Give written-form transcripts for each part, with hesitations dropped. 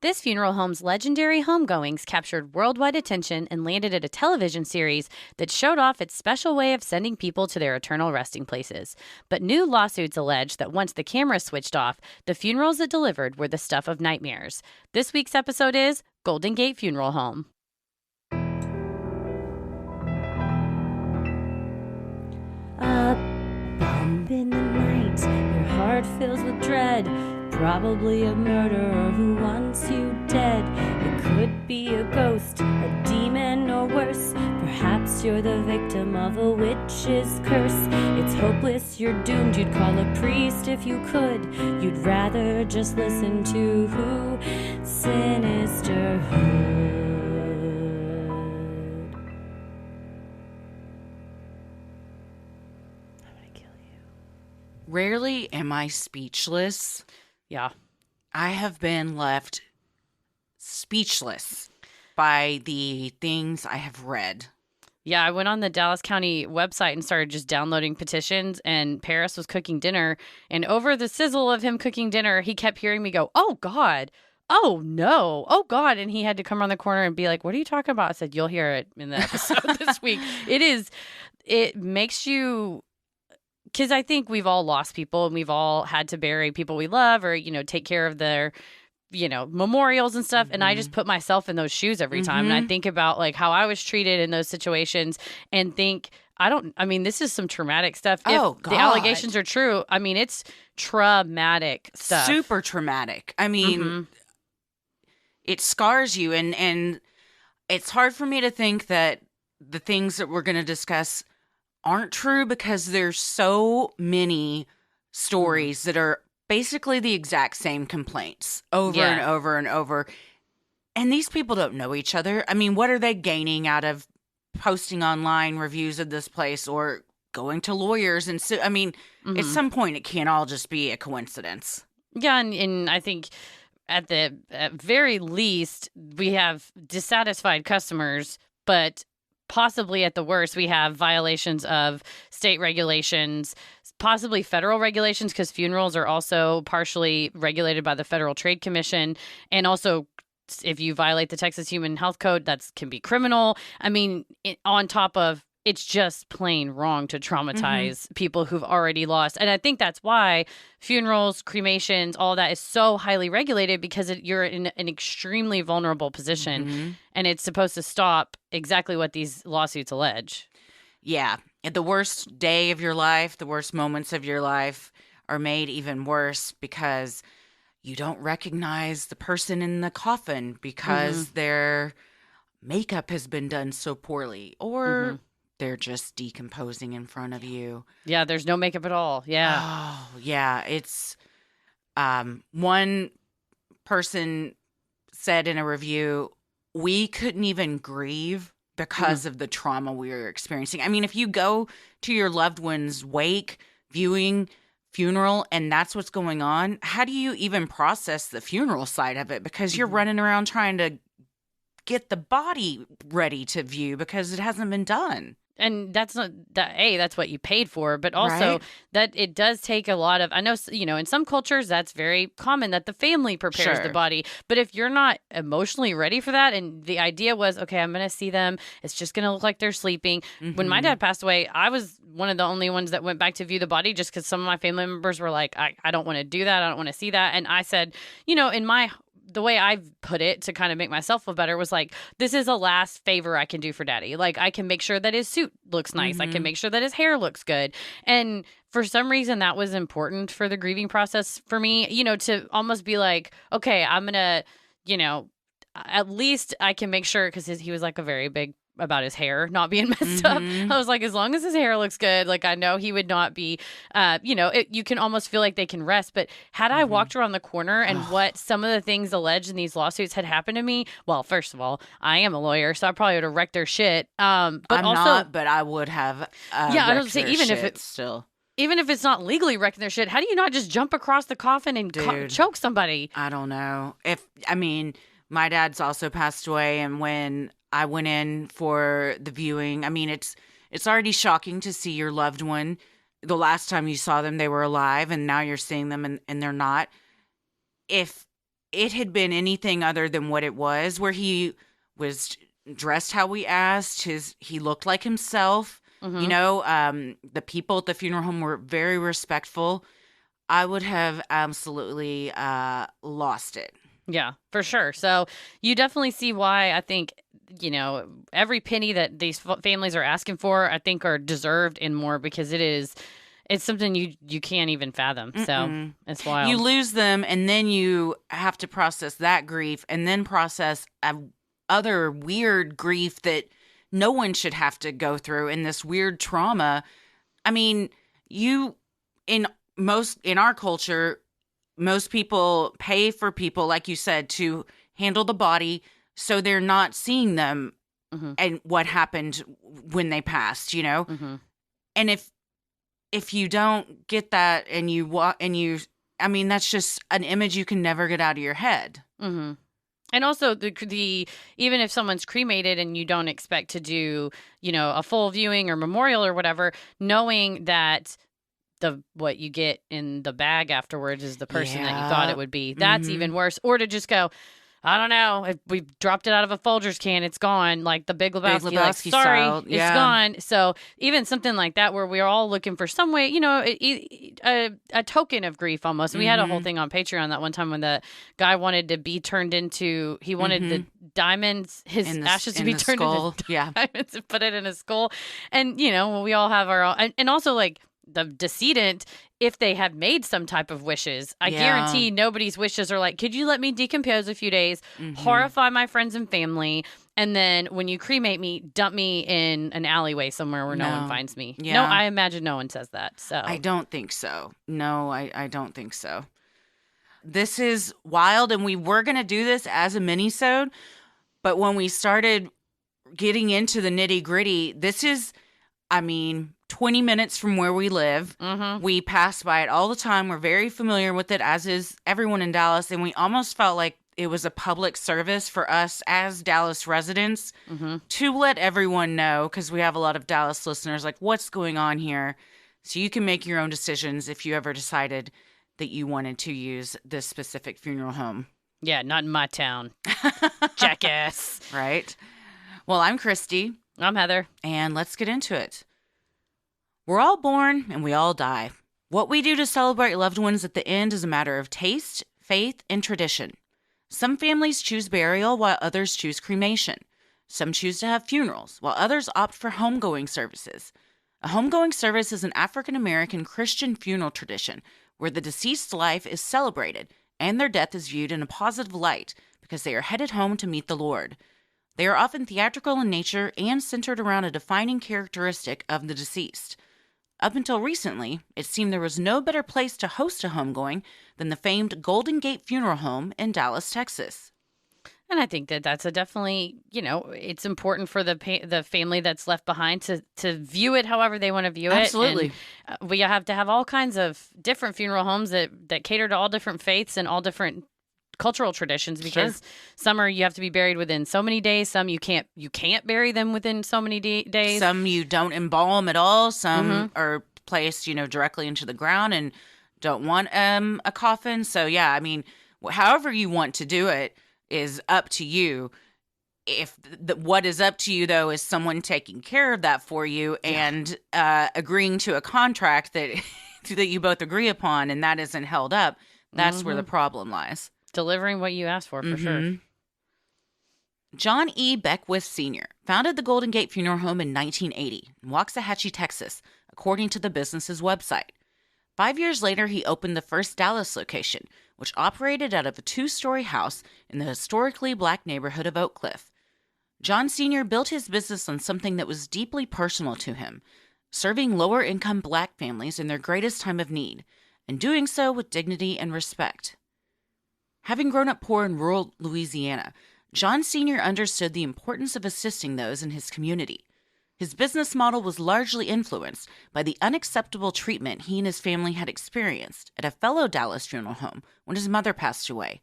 This funeral home's legendary homegoings captured worldwide attention and landed at a television series that showed off its special way of sending people to their eternal resting places. But new lawsuits allege that once the camera switched off, the funerals it delivered were the stuff of nightmares. This week's episode is Golden Gate Funeral Home. A bump in the night, your heart fills with dread. Probably a murderer who wants you dead. It could be a ghost, a demon, or worse. Perhaps you're the victim of a witch's curse. It's hopeless, you're doomed. You'd call a priest if you could. You'd rather just listen to Sinisterhood. Rarely am I speechless. Yeah. I have been left speechless by the things I have read. Yeah, I went on the Dallas County website and started just downloading petitions, and Paris was cooking dinner, and over the sizzle of him cooking dinner, he kept hearing me go, "Oh, God. Oh, no. Oh, God." And he had to come around the corner and be like, "What are you talking about?" I said, "You'll hear it in the episode this week." It makes you... Because I think we've all lost people and we've all had to bury people we love or, take care of their, memorials and stuff. Mm-hmm. And I just put myself in those shoes every time. And I think about like how I was treated in those situations and think, this is some traumatic stuff. Oh, if God. The allegations are true, it's traumatic stuff. Super traumatic. It scars you. And it's hard for me to think that the things that we're going to discuss aren't true because there's so many stories that are basically the exact same complaints over and over and over. And these people don't know each other. What are they gaining out of posting online reviews of this place or going to lawyers? And so, at some point it can't all just be a coincidence. Yeah. And I think at very least we have dissatisfied customers, but possibly at the worst, we have violations of state regulations, possibly federal regulations, because funerals are also partially regulated by the Federal Trade Commission. And also, if you violate the Texas Human Health Code, that can be criminal. On top of it's just plain wrong to traumatize people who've already lost. And I think that's why funerals, cremations, all that is so highly regulated because you're in an extremely vulnerable position and it's supposed to stop exactly what these lawsuits allege. Yeah. The worst day of your life, the worst moments of your life are made even worse because you don't recognize the person in the coffin because their makeup has been done so poorly or... they're just decomposing in front of you. Yeah, there's no makeup at all. Yeah. Oh, yeah. It's one person said in a review, we couldn't even grieve because of the trauma we were experiencing. If you go to your loved one's wake, viewing, funeral, and that's what's going on, how do you even process the funeral side of it? Because you're running around trying to get the body ready to view because it hasn't been done. And that's not that. That's what you paid for, but also that it does take a lot of. I know, in some cultures that's very common that the family prepares the body. But if you're not emotionally ready for that, and the idea was, okay, I'm going to see them. It's just going to look like they're sleeping. When my dad passed away, I was one of the only ones that went back to view the body just because some of my family members were like, I don't want to do that. I don't want to see that. And I said, the way I put it to kind of make myself feel better was like, this is a last favor I can do for daddy. Like, I can make sure that his suit looks nice. I can make sure that his hair looks good. And for some reason, that was important for the grieving process for me, to almost be like, okay, I'm going to, at least I can make sure, because he was like a very big about his hair not being messed up. I was like, as long as his hair looks good, like I know he would not be, you can almost feel like they can rest. But had I walked around the corner and what some of the things alleged in these lawsuits had happened to me, well, first of all, I am a lawyer, so I probably would have wrecked their shit. But I'm also, not, but I would have. I don't say even if it's still. Even if it's not legally wrecking their shit, how do you not just jump across the coffin and choke somebody? I don't know. My dad's also passed away, and when I went in for the viewing, it's already shocking to see your loved one. The last time you saw them, they were alive, and now you're seeing them and they're not. If it had been anything other than what it was, where he was dressed how we asked, he looked like himself, Mm-hmm. you know, the people at the funeral home were very respectful, I would have absolutely lost it. Yeah, for sure. So you definitely see why I think, you know, every penny that these families are asking for, I think are deserved and more, because it's something you can't even fathom. So it's wild. You lose them, and then you have to process that grief, and then process other weird grief that no one should have to go through, and this weird trauma. I mean, in our culture, most people pay for people, like you said, to handle the body, so they're not seeing them and what happened when they passed, you know? And if you don't get that, and I mean, that's just an image you can never get out of your head. And also the even if someone's cremated and you don't expect to do, you know, a full viewing or memorial or whatever, knowing that what you get in the bag afterwards is the person that you thought it would be. That's even worse. Or to just go, I don't know, if we dropped it out of a Folgers can, it's gone. Like the Big Lebowski, like, sorry, style. it's gone. So even something like that, where we're all looking for some way, you know, a token of grief almost. We had a whole thing on Patreon that one time when the guy wanted to be turned into, he wanted the diamonds, his ashes to be turned into diamonds and put it in his skull. And, you know, we all have our own, and also like, the decedent, if they have made some type of wishes, I guarantee nobody's wishes are like, could you let me decompose a few days, horrify my friends and family, and then when you cremate me, dump me in an alleyway somewhere where no one finds me. No, I imagine no one says that. So I don't think so. No, I don't think so. This is wild, and we were going to do this as a mini-sode, but when we started getting into the nitty-gritty, this is, I mean, 20 minutes from where we live. We pass by it all the time. We're very familiar with it, as is everyone in Dallas. And we almost felt like it was a public service for us as Dallas residents to let everyone know, because we have a lot of Dallas listeners, like, what's going on here? So you can make your own decisions if you ever decided that you wanted to use this specific funeral home. Yeah, not in my town. Jackass. Right. Well, I'm Christy. I'm Heather. And let's get into it. We're all born and we all die. What we do to celebrate loved ones at the end is a matter of taste, faith, and tradition. Some families choose burial while others choose cremation. Some choose to have funerals while others opt for homegoing services. A homegoing service is an African American Christian funeral tradition where the deceased's life is celebrated and their death is viewed in a positive light because they are headed home to meet the Lord. They are often theatrical in nature and centered around a defining characteristic of the deceased. Up until recently, it seemed there was no better place to host a homegoing than the famed Golden Gate Funeral Home in Dallas, Texas. And I think that that's a definitely, you know, it's important for the family that's left behind to view it however they want to view it. Absolutely. And we have to have all kinds of different funeral homes that cater to all different faiths and all different cultural traditions, because some are you have to be buried within so many days, some you can't bury them within so many days, some you don't embalm at all, some are placed, you know, directly into the ground and don't want a coffin. So yeah, I mean, however you want to do it is up to you. If what is up to you though is someone taking care of that for you and agreeing to a contract that that you both agree upon, and that isn't held up, that's where the problem lies. Delivering what you asked for sure. John E. Beckwith Sr. founded the Golden Gate Funeral Home in 1980 in Waxahachie, Texas, according to the business's website. 5 years later, he opened the first Dallas location, which operated out of a 2-story house in the historically black neighborhood of Oak Cliff. John Sr. built his business on something that was deeply personal to him, serving lower-income black families in their greatest time of need, and doing so with dignity and respect. Having grown up poor in rural Louisiana, John Sr. understood the importance of assisting those in his community. His business model was largely influenced by the unacceptable treatment he and his family had experienced at a fellow Dallas funeral home when his mother passed away.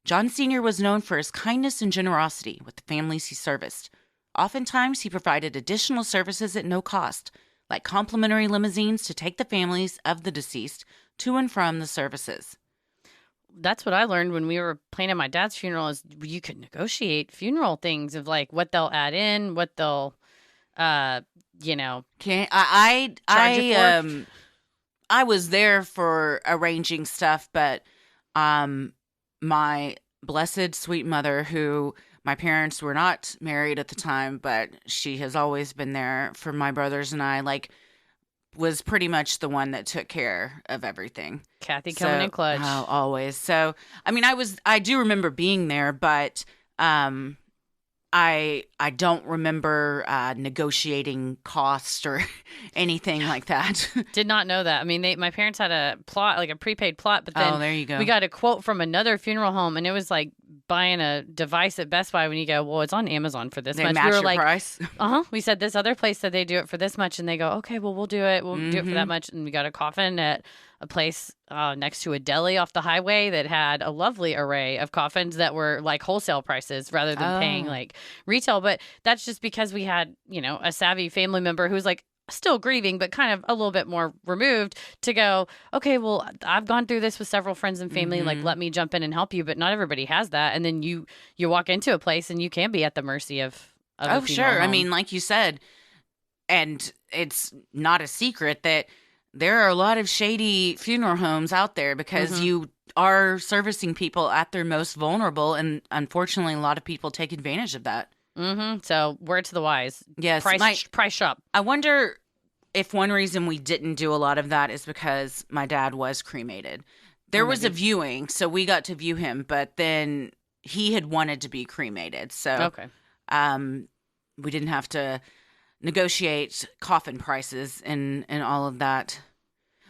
John Sr. was known for his kindness and generosity with the families he serviced. Oftentimes, he provided additional services at no cost, like complimentary limousines to take the families of the deceased to and from the services. that's what I learned when we were planning my dad's funeral is you could negotiate funeral things of like what they'll add in, what they'll, you know, Can charge you for. I was there for arranging stuff, but my blessed sweet mother, who my parents were not married at the time, but she has always been there for my brothers and I, like, was pretty much the one that took care of everything. Kathy coming in clutch. Oh, always. So, I mean, I do remember being there, but I don't remember negotiating costs or anything like that. Did not know that. I mean, my parents had a plot, like a prepaid plot, but then there you go. We got a quote from another funeral home, and it was like buying a device at Best Buy when you go, well, it's on Amazon for this much. Match we were your like, price. We said this other place said they do it for this much, and they go, okay, well, we'll do it. We'll do it for that much, and we got a coffin at a place next to a deli off the highway that had a lovely array of coffins that were like wholesale prices rather than paying like retail. But that's just because we had, you know, a savvy family member who's like still grieving, but kind of a little bit more removed to go, okay, well, I've gone through this with several friends and family. Like, let me jump in and help you. But not everybody has that. And then you walk into a place and you can be at the mercy of a sure. home. I mean, like you said, and it's not a secret that there are a lot of shady funeral homes out there because you are servicing people at their most vulnerable. And unfortunately, a lot of people take advantage of that. So word to the wise. Yes. Price shop. I wonder if one reason we didn't do a lot of that is because my dad was cremated. There was a viewing, so we got to view him, but then he had wanted to be cremated. So we didn't have to negotiate coffin prices and all of that.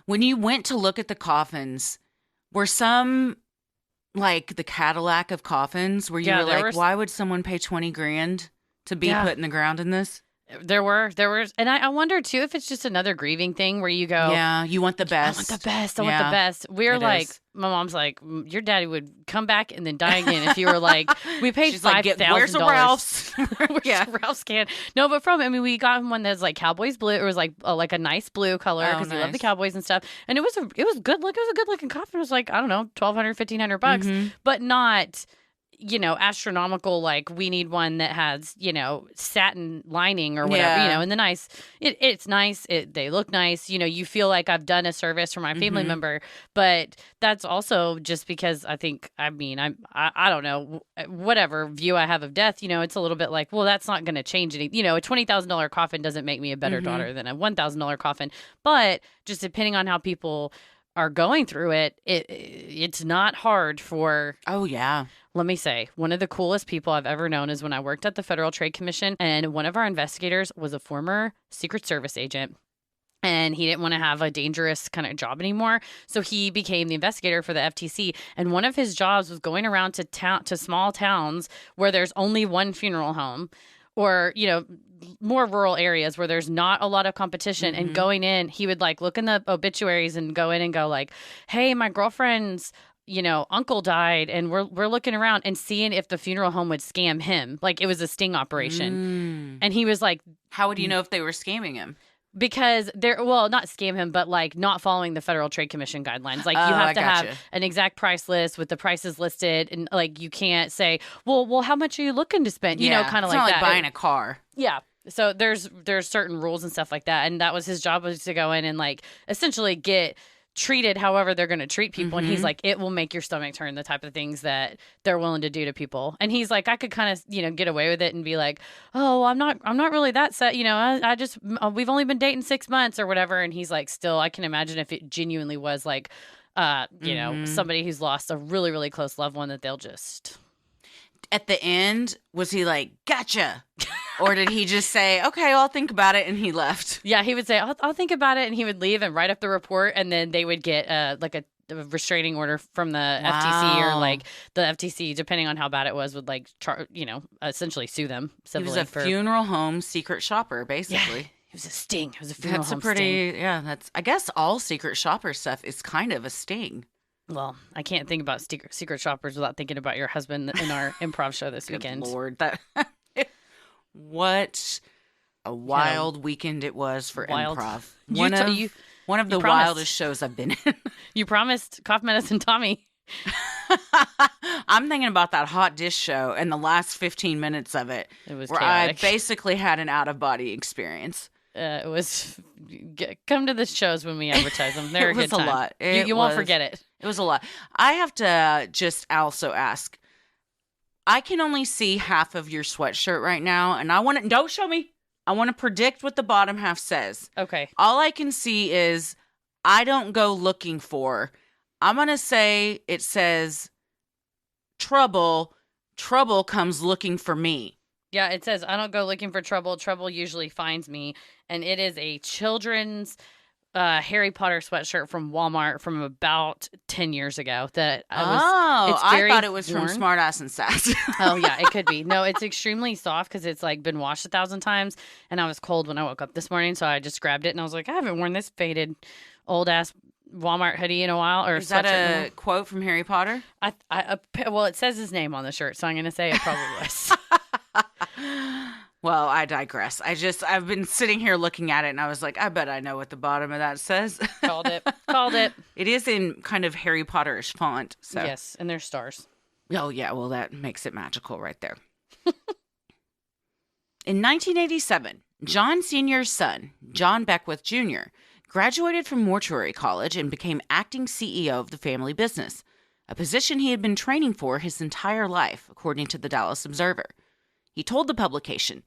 When you went to look at the coffins, were some like the Cadillac of coffins where you were like, why would someone pay $20,000 to be put in the ground in this? There were, and I wonder too if it's just another grieving thing where you go, yeah, you want the best. I want the best. I want the best. We're like, my mom's like, your daddy would come back and then die again if you were like, we paid $5,000. Where's the Ralph's? Where's the Ralph's can? No, but we got him one that's like Cowboys blue. It was like a nice blue color because he loved the Cowboys and stuff. And it was good. Look, it was a good looking coffin. It was like, I don't know, $1,200, $1,500, but not, you know, astronomical, like we need one that has, you know, satin lining or whatever, you know, and it's nice. They look nice. You know, you feel like I've done a service for my family member, but that's also just because I don't know, whatever view I have of death, you know, it's a little bit like, well, that's not going to change anything. You know, a $20,000 coffin doesn't make me a better daughter than a $1,000 coffin, but just depending on how people are going through it, it's not hard for... Oh, yeah. Let me say, one of the coolest people I've ever known is when I worked at the Federal Trade Commission, and one of our investigators was a former Secret Service agent. And he didn't want to have a dangerous kind of job anymore. So he became the investigator for the FTC. And one of his jobs was going around to small towns where there's only one funeral home, or, you know, more rural areas where there's not a lot of competition, and going in, he would like look in the obituaries and go in and go like, hey, my girlfriend's, you know, uncle died, and we're looking around and seeing if the funeral home would scam him. Like it was a sting operation. And he was like, how would you know if they were scamming him? Because not scam him, but like not following the Federal Trade Commission guidelines. Like you have to have an exact price list with the prices listed, and like you can't say, well, how much are you looking to spend? You know, kind of like that. It's not like buying a car. Yeah. So there's certain rules and stuff like that, and that was his job, was to go in and like essentially get treated however they're going to treat people. And he's like, it will make your stomach turn, the type of things that they're willing to do to people. And he's like, I could kind of, you know, get away with it and be like, oh, I'm not really that set, you know, I just, we've only been dating 6 months or whatever. And he's like, still, I can imagine if it genuinely was like, you know, somebody who's lost a really, really close loved one, that they'll just... At the end, was he like, gotcha? Or did he just say, okay, I'll think about it, and he left? Yeah, he would say, I'll think about it, and he would leave and write up the report, and then they would get like a restraining order from the FTC, or like the FTC, depending on how bad it was, would like, you know, essentially sue them civilly. He was a funeral home secret shopper, basically. Yeah. It was a sting. It was a funeral home sting. Yeah, I guess all secret shopper stuff is kind of a sting. Well, I can't think about secret shoppers without thinking about your husband in our improv show this weekend. Lord, what a wild weekend it was for improv. One of the wildest shows I've been in. You promised cough medicine Tommy. I'm thinking about that hot dish show and the last 15 minutes of it. It was where chaotic. I basically had an out-of-body experience. It was come to the shows when we advertise them. They're a good time. It was a lot. You won't forget it. It was a lot. I have to just also ask. I can only see half of your sweatshirt right now, and I want to. Don't show me. I want to predict what the bottom half says. Okay. All I can see is I don't go looking for. I'm gonna say it says trouble. Trouble comes looking for me. Yeah, it says, I don't go looking for trouble. Trouble usually finds me. And it is a children's Harry Potter sweatshirt from Walmart from about 10 years ago. I thought it was worn. from Smartass and Sass. Oh, yeah, it could be. No, it's extremely soft because it's like been washed 1,000 times. And I was cold when I woke up this morning. So I just grabbed it and I was like, I haven't worn this faded old ass Walmart hoodie in a while. Or is that a quote from Harry Potter? Well, it says his name on the shirt. So I'm going to say it probably was. Well, I digress. I've been sitting here looking at it and I was like, I bet I know what the bottom of that says. Called it. It is in kind of Harry Potter-ish font. So. Yes, and there's stars. Oh, yeah. Well, that makes it magical right there. In 1987, John Sr.'s son, John Beckwith Jr., graduated from Mortuary College and became acting CEO of the family business, a position he had been training for his entire life, according to the Dallas Observer. He told the publication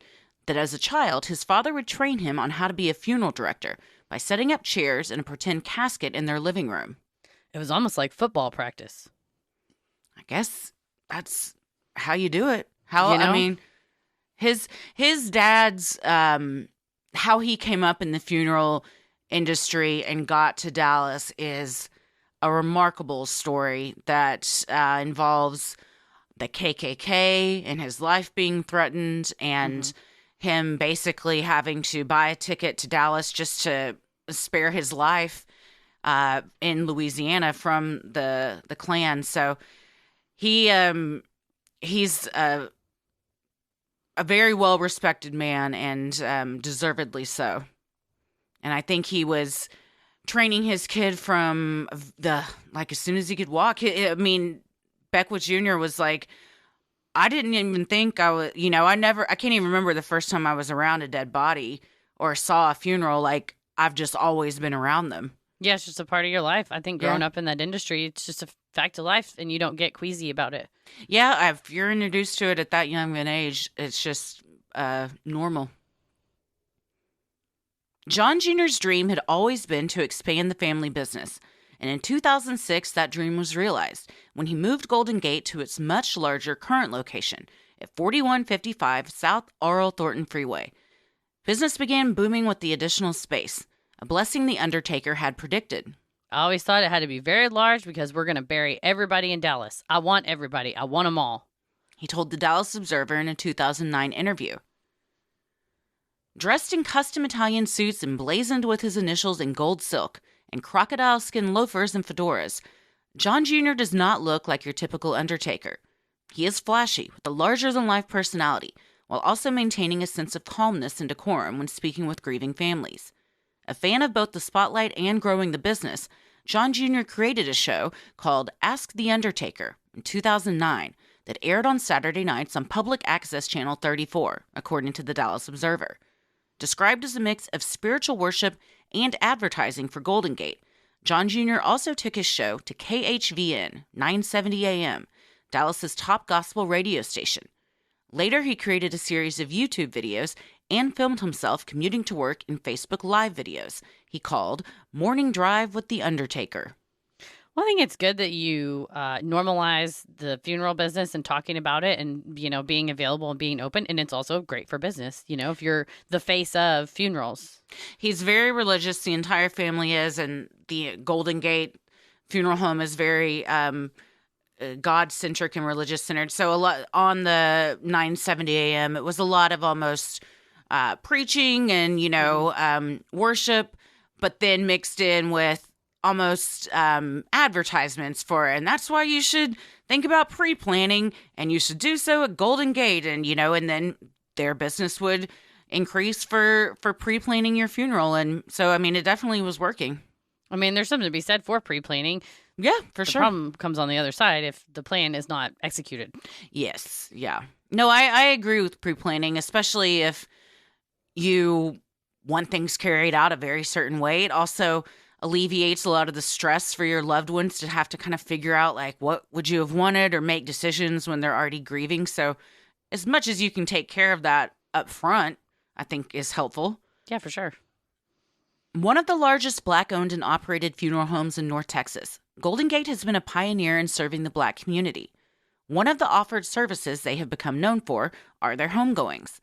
that as a child, his father would train him on how to be a funeral director by setting up chairs and a pretend casket in their living room. It was almost like football practice. I guess that's how you do it. I mean, his dad's, how he came up in the funeral industry and got to Dallas is a remarkable story that involves the KKK and his life being threatened and him basically having to buy a ticket to Dallas just to spare his life in Louisiana from the Klan. So he's a very well-respected man and deservedly so. And I think he was training his kid from as soon as he could walk. Beckwith Jr. was like, I didn't even think I was, I can't even remember the first time I was around a dead body or saw a funeral. Like, I've just always been around them. Yeah, it's just a part of your life. I think growing up in that industry, it's just a fact of life and you don't get queasy about it. Yeah, if you're introduced to it at that young an age, it's just normal. John Jr.'s dream had always been to expand the family business. And in 2006, that dream was realized when he moved Golden Gate to its much larger current location at 4155 South Arl Thornton Freeway. Business began booming with the additional space, a blessing the undertaker had predicted. I always thought it had to be very large because we're going to bury everybody in Dallas. I want everybody. I want them all. He told the Dallas Observer in a 2009 interview. Dressed in custom Italian suits emblazoned with his initials in gold silk, and crocodile skin loafers and fedoras, John Jr. does not look like your typical undertaker. He is flashy, with a larger-than-life personality, while also maintaining a sense of calmness and decorum when speaking with grieving families. A fan of both the spotlight and growing the business, John Jr. created a show called Ask the Undertaker in 2009 that aired on Saturday nights on Public Access Channel 34, according to the Dallas Observer. Described as a mix of spiritual worship and advertising for Golden Gate, John Jr. also took his show to KHVN 970 AM, Dallas's top gospel radio station. Later, he created a series of YouTube videos and filmed himself commuting to work in Facebook Live videos he called Morning Drive with the Undertaker. Well, I think it's good that you normalize the funeral business and talking about it and, being available and being open. And it's also great for business, if you're the face of funerals. He's very religious. The entire family is. And the Golden Gate Funeral Home is very God-centric and religious-centered. So a lot on the 970 AM, it was a lot of almost preaching and, worship, but then mixed in with almost advertisements for it. And that's why you should think about pre-planning, and you should do so at Golden Gate. And, and then their business would increase for pre-planning your funeral. And so, it definitely was working. There's something to be said for pre-planning. Yeah, for The sure. problem comes on the other side if the plan is not executed. Yes. Yeah. No, I agree with pre-planning, especially if you want things carried out a very certain way. It also alleviates a lot of the stress for your loved ones to have to kind of figure out, like, what would you have wanted, or make decisions when they're already grieving. So as much as you can take care of that up front, I think is helpful. Yeah, for sure. One of the largest Black-owned and operated funeral homes in North Texas, Golden Gate has been a pioneer in serving the Black community. One of the offered services they have become known for are their homegoings.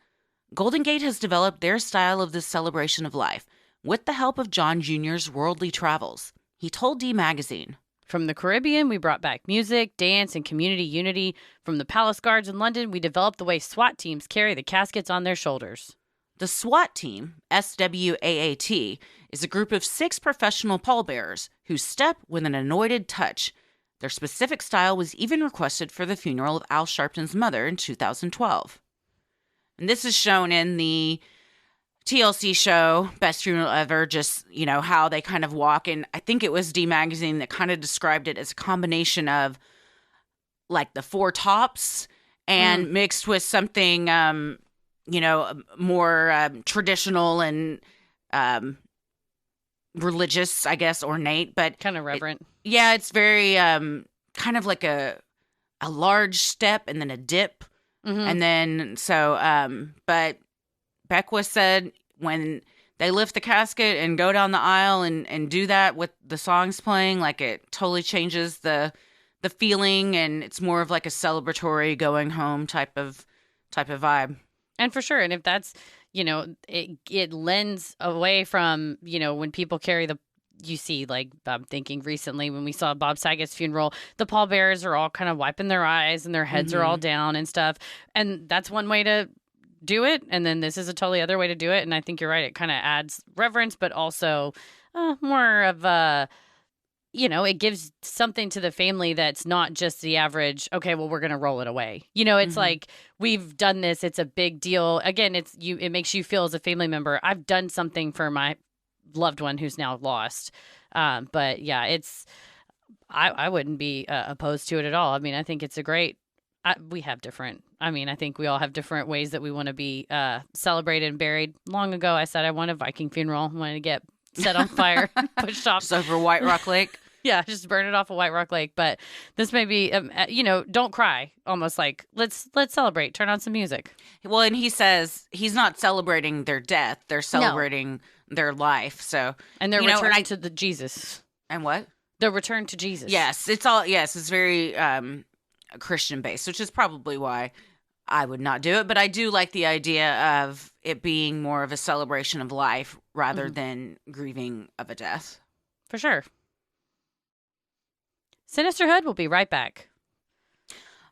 Golden Gate has developed their style of this celebration of life with the help of John Jr.'s worldly travels. He told D Magazine, "From the Caribbean, we brought back music, dance, and community unity. From the Palace Guards in London, we developed the way SWAT teams carry the caskets on their shoulders." The SWAT team, SWAAT, is a group of 6 professional pallbearers who step with an anointed touch. Their specific style was even requested for the funeral of Al Sharpton's mother in 2012. And this is shown in the TLC show, Best Funeral Ever, just, how they kind of walk. And I think it was D Magazine that kind of described it as a combination of, like, the 4 tops and mixed with something, more traditional and religious, I guess, ornate. But kind of reverent. It's very kind of like a large step and then a dip. Mm-hmm. And then, but Beckwith said when they lift the casket and go down the aisle and do that with the songs playing, like, it totally changes the feeling, and it's more of like a celebratory going home type of vibe. And for sure. And if that's, it lends away from, when people carry you see, like, I'm thinking recently when we saw Bob Saget's funeral, the pallbearers are all kind of wiping their eyes and their heads are all down and stuff. And that's one way to do it. And then this is a totally other way to do it. And I think you're right. It kind of adds reverence, but also more of a, it gives something to the family that's not just the average, okay, well, we're going to roll it away. It's like, we've done this. It's a big deal. Again, it makes you feel as a family member, I've done something for my loved one who's now lost. But yeah, I wouldn't be opposed to it at all. I mean, I think it's a great, I think we all have different ways that we want to be celebrated and buried. Long ago, I said I want a Viking funeral. I wanted to get set on fire, pushed off. Just over White Rock Lake. Yeah, just burn it off of White Rock Lake. But this may be, don't cry. Almost like, let's celebrate. Turn on some music. Well, and he says he's not celebrating their death. They're celebrating their life. So, and their return to the Jesus. And what? The return to Jesus. Yes, it's very Christian based, which is probably why I would not do it. But I do like the idea of it being more of a celebration of life rather than grieving of a death. For sure. Sinisterhood will be right back.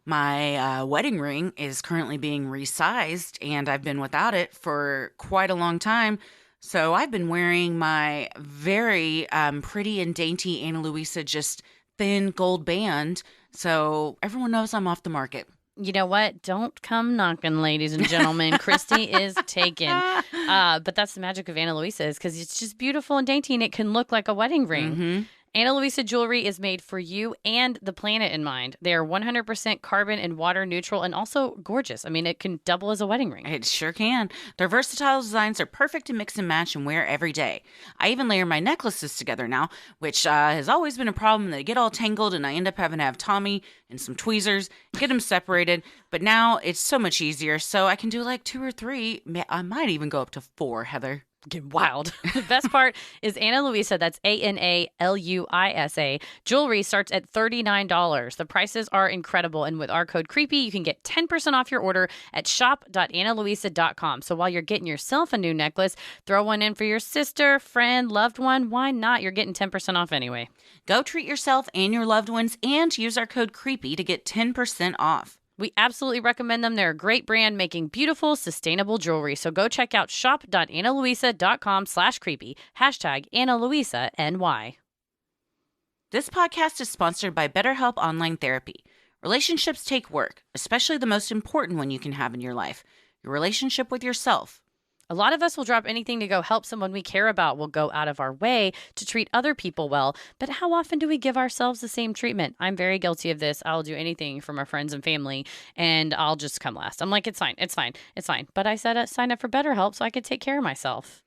My wedding ring is currently being resized, and I've been without it for quite a long time. So I've been wearing my very pretty and dainty Ana Luisa just thin gold band. So everyone knows I'm off the market. You know what? Don't come knocking, ladies and gentlemen. Christy is taken. But that's the magic of Ana Luisa, is because it's just beautiful and dainty, and it can look like a wedding ring. Mm-hmm. Ana Luisa jewelry is made for you and the planet in mind. They are 100% carbon and water neutral and also gorgeous. I mean, it can double as a wedding ring. It sure can. Their versatile designs are perfect to mix and match and wear every day. I even layer my necklaces together now, which has always been a problem. They get all tangled and I end up having to have Tommy and some tweezers, get them separated. But now it's so much easier, so I can do like 2 or 3. I might even go up to 4, Heather. Get wild. The best part is Ana Luisa, that's ANALUISA. Jewelry starts at $39. The prices are incredible. And with our code CREEPY, you can get 10% off your order at shop.analuisa.com. So while you're getting yourself a new necklace, throw one in for your sister, friend, loved one. Why not? You're getting 10% off anyway. Go treat yourself and your loved ones and use our code CREEPY to get 10% off. We absolutely recommend them. They're a great brand making beautiful, sustainable jewelry. So go check out shop.analuisa.com/creepy. #AnaLuisaNY. This podcast is sponsored by BetterHelp Online Therapy. Relationships take work, especially the most important one you can have in your life, your relationship with yourself. A lot of us will drop anything to go help someone we care about. We'll go out of our way to treat other people well. But how often do we give ourselves the same treatment? I'm very guilty of this. I'll do anything for my friends and family, and I'll just come last. I'm like, it's fine. It's fine. It's fine. But I said sign up for BetterHelp so I could take care of myself.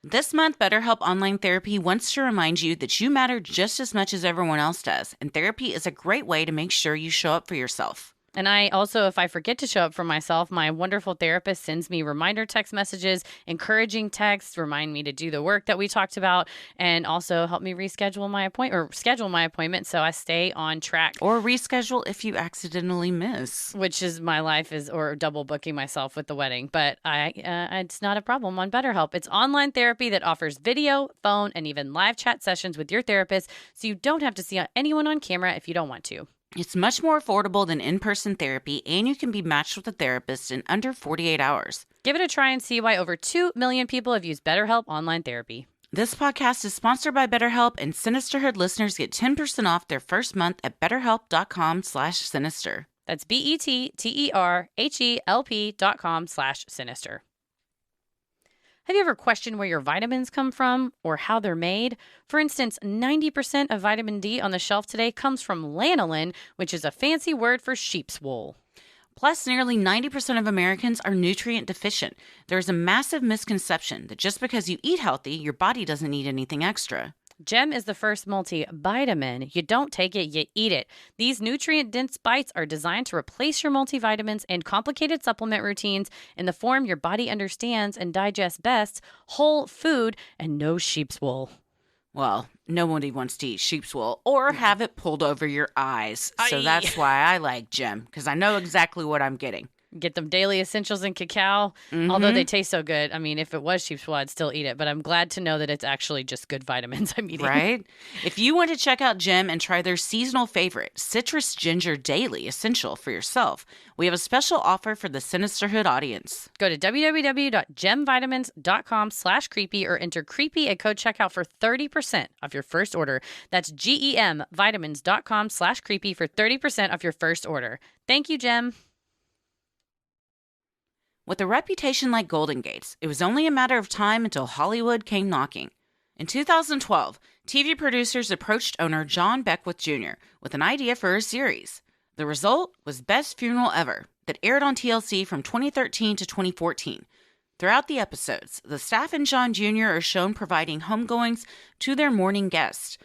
This month, BetterHelp Online Therapy wants to remind you that you matter just as much as everyone else does, and therapy is a great way to make sure you show up for yourself. And I also, if I forget to show up for myself, my wonderful therapist sends me reminder text messages, encouraging texts, remind me to do the work that we talked about, and also help me reschedule my appointment or schedule my appointment so I stay on track. Or reschedule if you accidentally miss. Which is my life is, or double booking myself with the wedding. But it's not a problem on BetterHelp. It's online therapy that offers video, phone, and even live chat sessions with your therapist, so you don't have to see anyone on camera if you don't want to. It's much more affordable than in-person therapy, and you can be matched with a therapist in under 48 hours. Give it a try and see why over 2 million people have used BetterHelp online therapy. This podcast is sponsored by BetterHelp, and Sinisterhood listeners get 10% off their first month at betterhelp.com/sinister. That's BetterHelp.com/sinister. Have you ever questioned where your vitamins come from or how they're made? For instance, 90% of vitamin D on the shelf today comes from lanolin, which is a fancy word for sheep's wool. Plus, nearly 90% of Americans are nutrient deficient. There is a massive misconception that just because you eat healthy, your body doesn't need anything extra. Gem is the first multivitamin. You don't take it, you eat it. These nutrient-dense bites are designed to replace your multivitamins and complicated supplement routines in the form your body understands and digests best, whole food, and no sheep's wool. Well, nobody wants to eat sheep's wool or have it pulled over your eyes. So that's why I like Gem, because I know exactly what I'm getting. Get them daily essentials and cacao, although they taste so good. I mean, if it was sheep's wool, I'd still eat it. But I'm glad to know that it's actually just good vitamins I'm eating. Right? If you want to check out Gem and try their seasonal favorite, Citrus Ginger Daily Essential for yourself, we have a special offer for the Sinisterhood audience. Go to www.gemvitamins.com/creepy or enter creepy at code checkout for 30% off your first order. That's gemvitamins.com/creepy for 30% off your first order. Thank you, Gem. With a reputation like Golden Gates, it was only a matter of time until Hollywood came knocking. In 2012, TV producers approached owner John Beckwith Jr. with an idea for a series. The result was Best Funeral Ever, that aired on TLC from 2013 to 2014. Throughout the episodes, the staff and John Jr. are shown providing homegoings to their mourning guests.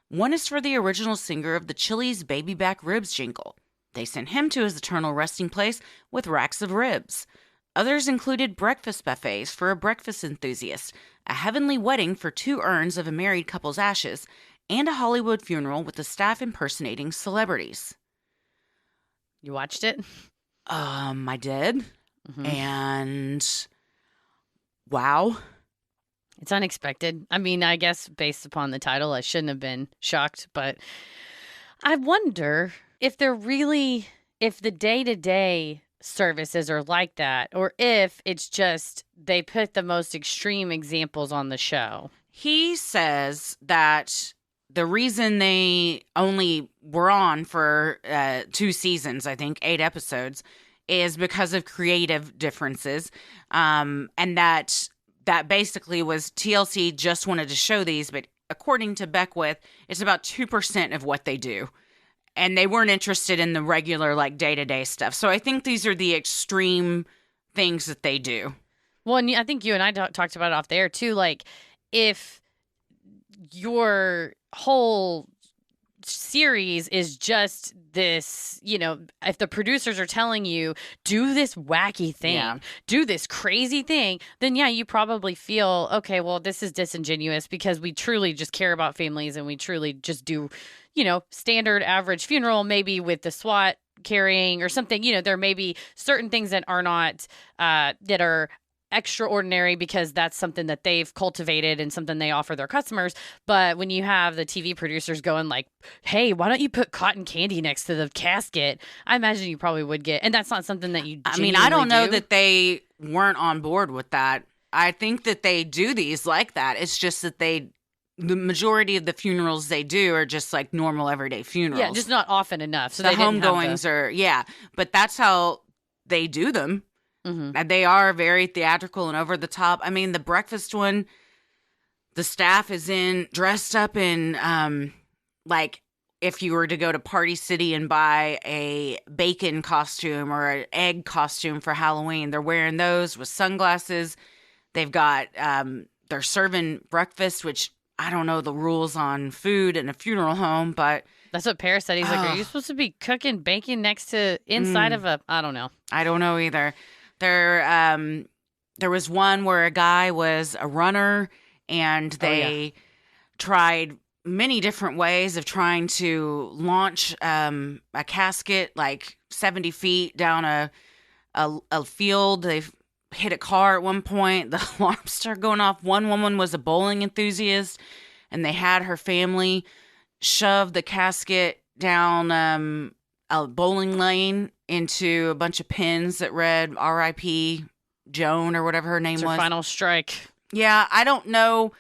One is for the original singer of the Chili's Baby Back Ribs jingle. They sent him to his eternal resting place with racks of ribs. Others included breakfast buffets for a breakfast enthusiast, a heavenly wedding for 2 urns of a married couple's ashes, and a Hollywood funeral with the staff impersonating celebrities. You watched it? I did. And wow. It's unexpected. I mean, I guess based upon the title, I shouldn't have been shocked, but I wonder if the day-to-day services are like that, or if it's just they put the most extreme examples on the show. He says that the reason they only were on for 2 seasons, I think 8 episodes, is because of creative differences, and that basically was TLC just wanted to show these, but according to Beckwith, it's about 2% of what they do. And they weren't interested in the regular, like, day-to-day stuff. So I think these are the extreme things that they do. Well, and I think you and I talked about it off the air, too. Like, if your whole series is just this, if the producers are telling you, do this wacky thing, do this crazy thing, then you probably feel, okay, well, this is disingenuous because we truly just care about families and we truly just do, standard average funeral, maybe with the SWAT carrying or something. There may be certain things that are not, that are extraordinary because that's something that they've cultivated and something they offer their customers. But when you have the TV producers going like, hey, why don't you put cotton candy next to the casket? I imagine you probably would get, and that's not something that you I don't know that they weren't on board with that. I think that they do these like that. It's just that the majority of the funerals they do are just like normal everyday funerals. Yeah, just not often enough. So the homegoings are, but that's how they do them. Mm-hmm. They are very theatrical and over the top. I mean, the breakfast one, the staff is dressed up in, like, if you were to go to Party City and buy a bacon costume or an egg costume for Halloween, they're wearing those with sunglasses. They've got, they're serving breakfast, which I don't know the rules on food in a funeral home, but... That's what Paris said. He's like, are you supposed to be cooking bacon next to inside of a... I don't know. I don't know either. There was one where a guy was a runner, and they tried many different ways of trying to launch a casket like 70 feet down a field. They hit a car at one point. The alarms started going off. One woman was a bowling enthusiast, and they had her family shove the casket down a bowling lane into a bunch of pins that read R.I.P. Joan or whatever her name was. Final strike. Yeah, I don't know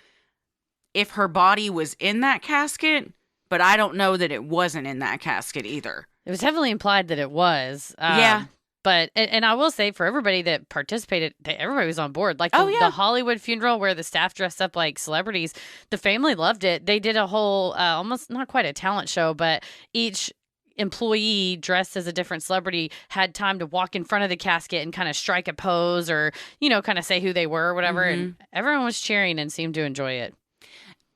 if her body was in that casket, but I don't know that it wasn't in that casket either. It was heavily implied that it was. Yeah. But, and I will say for everybody that participated, everybody was on board. Like the Hollywood funeral where the staff dressed up like celebrities, the family loved it. They did a whole, almost not quite a talent show, but each employee dressed as a different celebrity had time to walk in front of the casket and kind of strike a pose or, kind of say who they were or whatever. Mm-hmm. And everyone was cheering and seemed to enjoy it.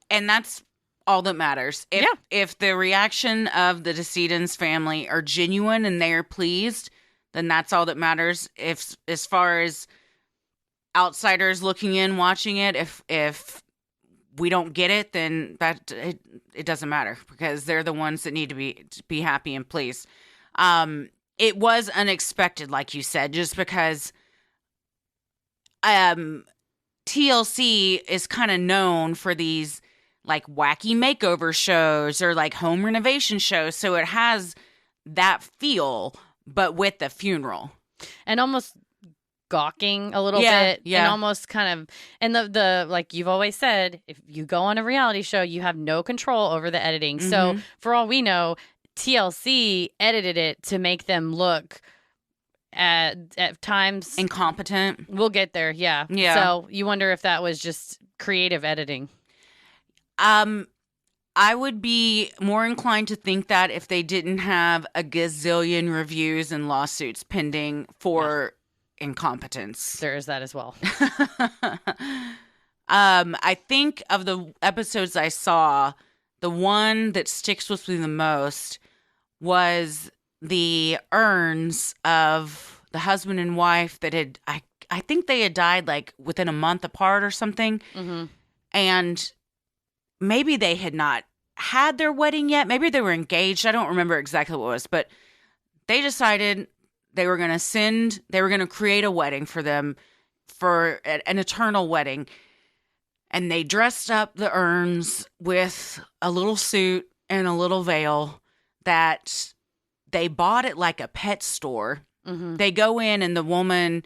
And that's all that matters. If the reaction of the decedent's family are genuine and they are pleased, then that's all that matters. If, as far as outsiders looking in, watching it, if we don't get it, then it doesn't matter because they're the ones that need to be happy and pleased. It was unexpected, like you said, just because TLC is kind of known for these like wacky makeover shows or like home renovation shows. So it has that feel, but with the funeral. And almost gawking a little bit. Yeah. And almost kind of, and the like you've always said, if you go on a reality show, you have no control over the editing. Mm-hmm. So for all we know, TLC edited it to make them look at times incompetent. We'll get there. Yeah. So you wonder if that was just creative editing. I would be more inclined to think that if they didn't have a gazillion reviews and lawsuits pending for incompetence. There is that as well. I think of the episodes I saw, the one that sticks with me the most was the urns of the husband and wife that had, I think they had died like within a month apart or something. Mm-hmm. And maybe they had not had their wedding yet. Maybe they were engaged. I don't remember exactly what it was, but they decided they were going to create a wedding for them, for an eternal wedding. And they dressed up the urns with a little suit and a little veil that they bought at like a pet store. Mm-hmm. They go in and the woman,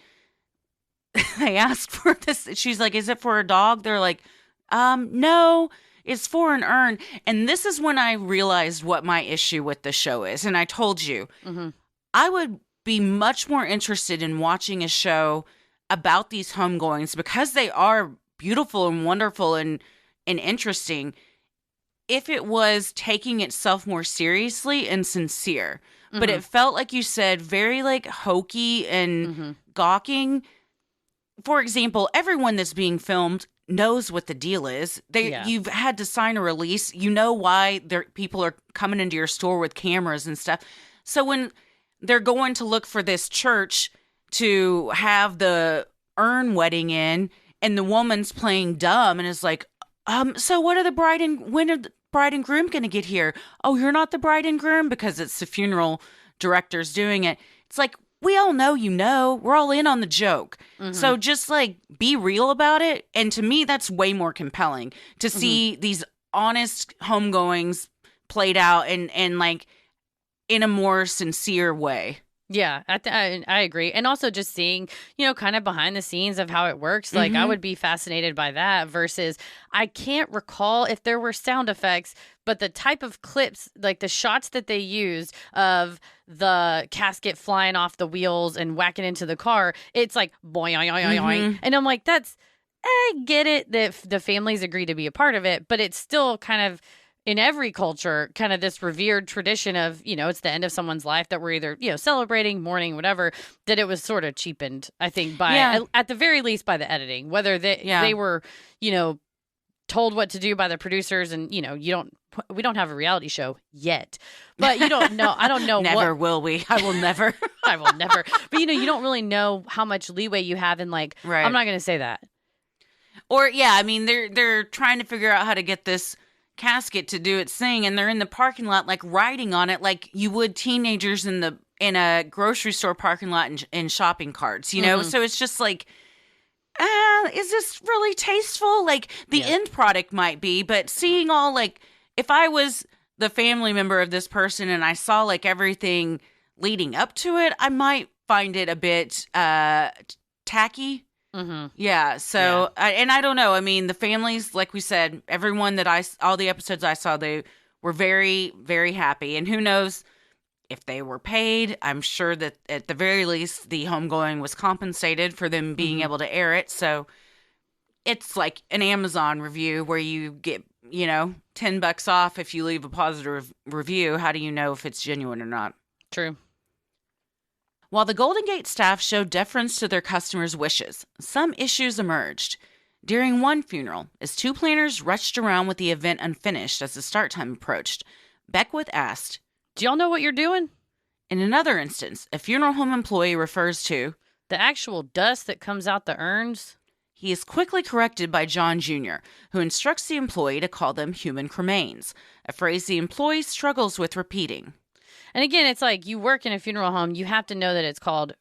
they ask for this. She's like, is it for a dog? They're like, no, it's for an urn. And this is when I realized what my issue with the show is. And I told you, I would be much more interested in watching a show about these homegoings because they are beautiful and wonderful and interesting if it was taking itself more seriously and sincere. Mm-hmm. But it felt, like you said, very like hokey and gawking. For example, everyone that's being filmed knows what the deal is. You've had to sign a release. You know why people are coming into your store with cameras and stuff. So when they're going to look for this church to have the urn wedding in, and the woman's playing dumb and is like, so when are the bride and groom going to get here? Oh, you're not the bride and groom? Because it's the funeral directors doing it. It's like, we all know, we're all in on the joke. Mm-hmm. So just like be real about it. And to me, that's way more compelling to see these honest homegoings played out and like in a more sincere way. Yeah, I agree. And also just seeing, kind of behind the scenes of how it works. Like, I would be fascinated by that versus I can't recall if there were sound effects, but the type of clips, like the shots that they used of the casket flying off the wheels and whacking into the car, it's like boing, boing, boing, boing. And I'm like, I get it that the families agree to be a part of it, but it's still kind of in every culture, kind of this revered tradition of, it's the end of someone's life that we're either, celebrating, mourning, whatever, that it was sort of cheapened, I think, by, at the very least, by the editing, whether they were, told what to do by the producers and, we don't have a reality show yet, but you don't know. I don't know. Never will we. I will never. I will never. But, you don't really know how much leeway you have in right. I'm not going to say that. Or, they're trying to figure out how to get this casket to do its thing, and they're in the parking lot like riding on it like you would teenagers in a grocery store parking lot in shopping carts, so it's just like, is this really tasteful? Like the end product might be, but seeing all, like, if I was the family member of this person and I saw like everything leading up to it, I might find it a bit tacky. Yeah. So, I don't know. I mean, the families, like we said, everyone all the episodes I saw, they were very, very happy. And who knows if they were paid. I'm sure that at the very least, the homegoing was compensated for them being able to air it. So it's like an Amazon review where you get, $10 off if you leave a positive review. How do you know if it's genuine or not? True. While the Golden Gate staff showed deference to their customers' wishes, some issues emerged. During one funeral, as two planners rushed around with the event unfinished as the start time approached, Beckwith asked, "Do y'all know what you're doing?" In another instance, a funeral home employee refers to the actual dust that comes out the urns. He is quickly corrected by John Jr., who instructs the employee to call them human cremains, a phrase the employee struggles with repeating. And again, it's like you work in a funeral home, you have to know that it's called,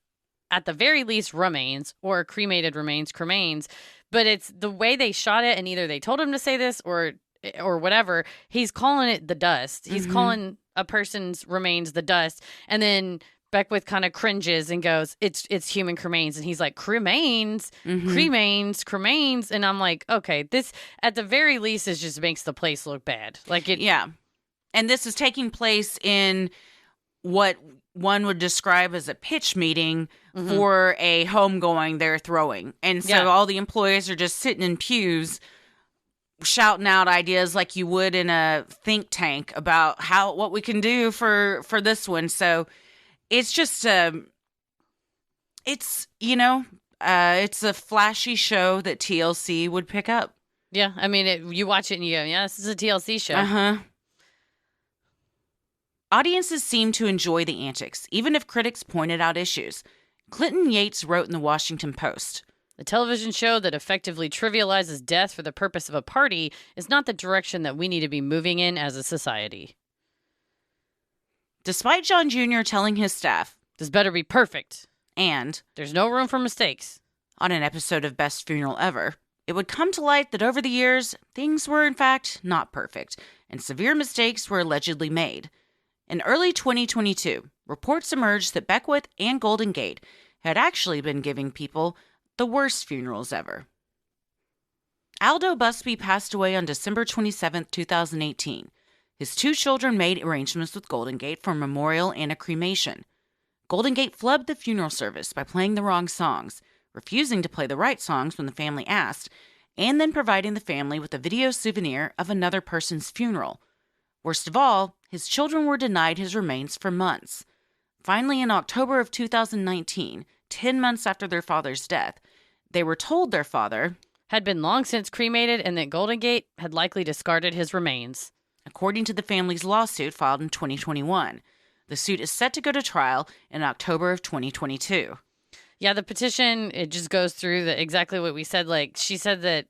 at the very least, remains or cremated remains, cremains. But it's the way they shot it, and either they told him to say this or whatever. He's calling it the dust. He's calling a person's remains the dust. And then Beckwith kind of cringes and goes, it's human cremains. And he's like, cremains, cremains. And I'm like, okay, this at the very least is just makes the place look bad. Like it. Yeah. And this is taking place in what one would describe as a pitch meeting for a homegoing they're throwing. And so all the employees are just sitting in pews shouting out ideas like you would in a think tank about what we can do for this one. So it's just it's a flashy show that TLC would pick up. Yeah, I mean, you watch it and you go, yeah, this is a TLC show. Audiences seemed to enjoy the antics, even if critics pointed out issues. Clinton Yates wrote in the Washington Post, "A television show that effectively trivializes death for the purpose of a party is not the direction that we need to be moving in as a society." Despite John Jr. telling his staff, "This better be perfect," and "There's no room for mistakes," on an episode of Best Funeral Ever, it would come to light that over the years, things were in fact not perfect, and severe mistakes were allegedly made. In early 2022, reports emerged that Beckwith and Golden Gate had actually been giving people the worst funerals ever. Aldo Busby passed away on December 27, 2018. His two children made arrangements with Golden Gate for a memorial and a cremation. Golden Gate flubbed the funeral service by playing the wrong songs, refusing to play the right songs when the family asked, and then providing the family with a video souvenir of another person's funeral. Worst of all, his children were denied his remains for months. Finally, in October of 2019, 10 months after their father's death, they were told their father had been long since cremated and that Golden Gate had likely discarded his remains. According to the family's lawsuit filed in 2021, the suit is set to go to trial in October of 2022. Yeah, the petition, it just goes through exactly what we said. Like, she said that,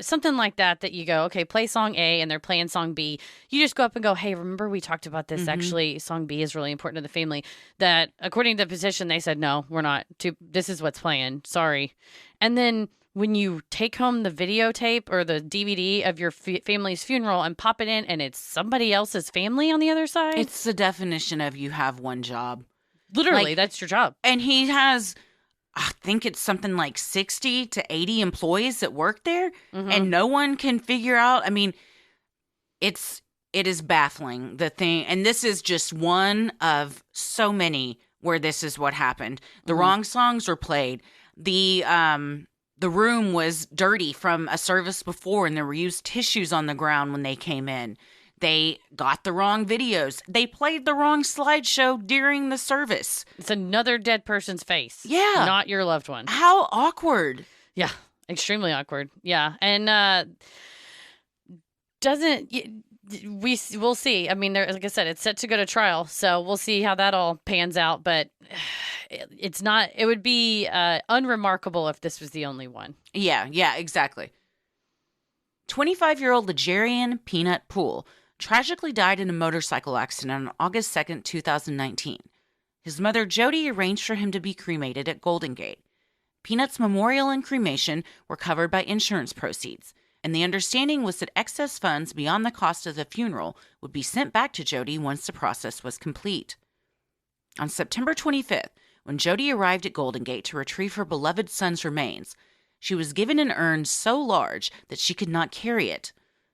something like that you go, okay, play song A and they're playing song B. You just go up and go, hey, remember we talked about this? Actually, song B is really important to the family. That, according to the petition, they said, no, we're not. This is what's playing. Sorry. And then when you take home the videotape or the DVD of your family's funeral and pop it in and it's somebody else's family on the other side. It's the definition of you have one job. Literally, that's your job. And he has, I think it's something like 60 to 80 employees that work there, and no one can figure out. I mean, it is baffling, the thing. And this is just one of so many where this is what happened. The wrong songs were played. The room was dirty from a service before, and there were used tissues on the ground when they came in. They got the wrong videos. They played the wrong slideshow during the service. It's another dead person's face. Yeah. Not your loved one. How awkward. Yeah. Extremely awkward. Yeah. And we'll see. I mean, like I said, it's set to go to trial, so we'll see how that all pans out. But it would be unremarkable if this was the only one. Yeah, exactly. 25-year-old Ligerian Peanut Poole tragically died in a motorcycle accident on August 2nd, 2019. His mother, Jody, arranged for him to be cremated at Golden Gate. Peanut's memorial and cremation were covered by insurance proceeds, and the understanding was that excess funds beyond the cost of the funeral would be sent back to Jody once the process was complete. On September 25th, when Jody arrived at Golden Gate to retrieve her beloved son's remains, she was given an urn so large that she could not carry it.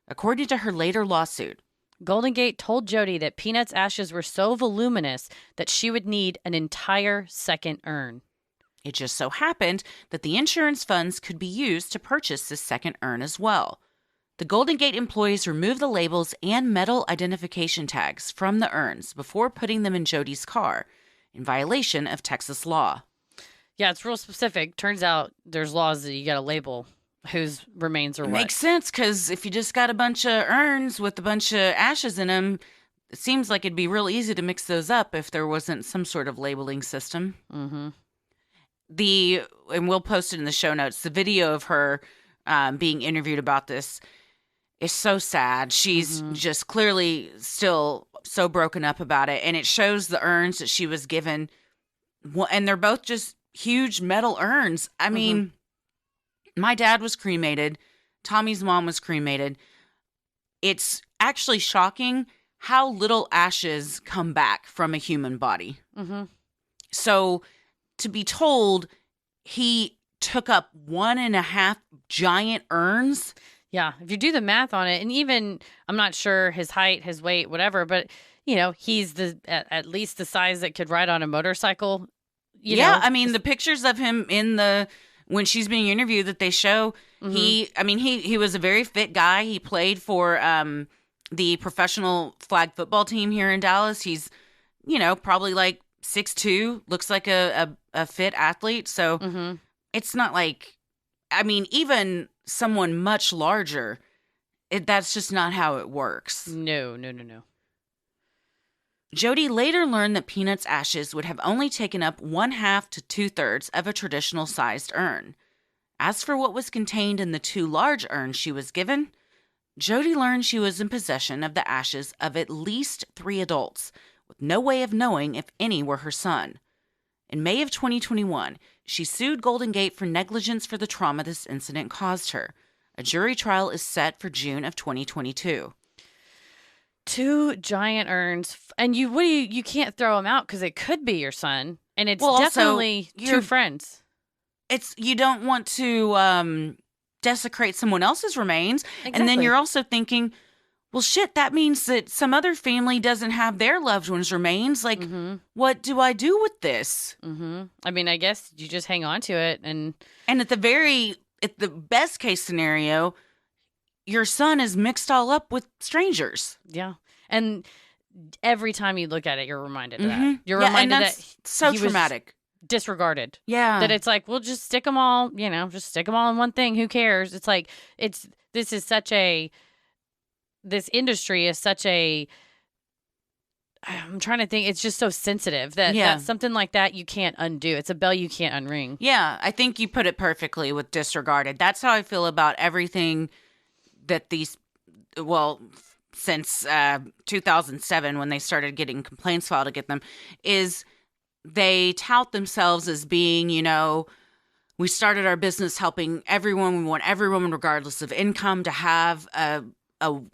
According to her later lawsuit, Golden Gate told Jody that Peanut's ashes were so voluminous that she would need an entire second urn. It just so happened that the insurance funds could be used to purchase this second urn as well. The Golden Gate employees removed the labels and metal identification tags from the urns before putting them in Jody's car, in violation of Texas law. Yeah, it's real specific. Turns out there's laws that you got to label whose remains are what. Makes sense, because if you just got a bunch of urns with a bunch of ashes in them, it seems like it'd be real easy to mix those up if there wasn't some sort of labeling system. Mm-hmm. And we'll post it in the show notes, the video of her being interviewed about this is so sad. She's just clearly still so broken up about it. And it shows the urns that she was given. And they're both just huge metal urns. I mean, my dad was cremated. Tommy's mom was cremated. It's actually shocking how little ashes come back from a human body. So to be told he took up 1.5 giant urns. Yeah, if you do the math on it, and even, I'm not sure his height, his weight, whatever, but, you know, he's at least the size that could ride on a motorcycle. You know? I mean, the pictures of him when she's being interviewed that they show, he was a very fit guy. He played for the professional flag football team here in Dallas. He's, probably like 6'2", looks like a fit athlete. So it's not like, even someone much larger, that's just not how it works. No. Jody later learned that Peanut's ashes would have only taken up 1/2 to 2/3 of a traditional sized urn. As for what was contained in the 2 large urns she was given, Jody learned she was in possession of the ashes of at least 3 adults, with no way of knowing if any were her son. In May of 2021, she sued Golden Gate for negligence for the trauma this incident caused her. A jury trial is set for June of 2022. 2 giant urns, and you can't throw them out because it could be your son, and it's definitely 2 friends. You don't want to desecrate someone else's remains, and then you're also thinking, well, shit, that means that some other family doesn't have their loved ones' remains. Like, what do I do with this? I guess you just hang on to it, and at the best case scenario, your son is mixed all up with strangers. Yeah. And every time you look at it, you're reminded of that. You're reminded that so traumatic. Disregarded. Yeah. That it's like, we'll just stick them all, just stick them all in one thing. Who cares? It's like, this industry is such a, I'm trying to think, it's just so sensitive that something like that you can't undo. It's a bell you can't unring. Yeah. I think you put it perfectly with disregarded. That's how I feel about everything that since 2007 when they started getting complaints filed against them, is they tout themselves as being, we started our business helping everyone. We want everyone, regardless of income, to have a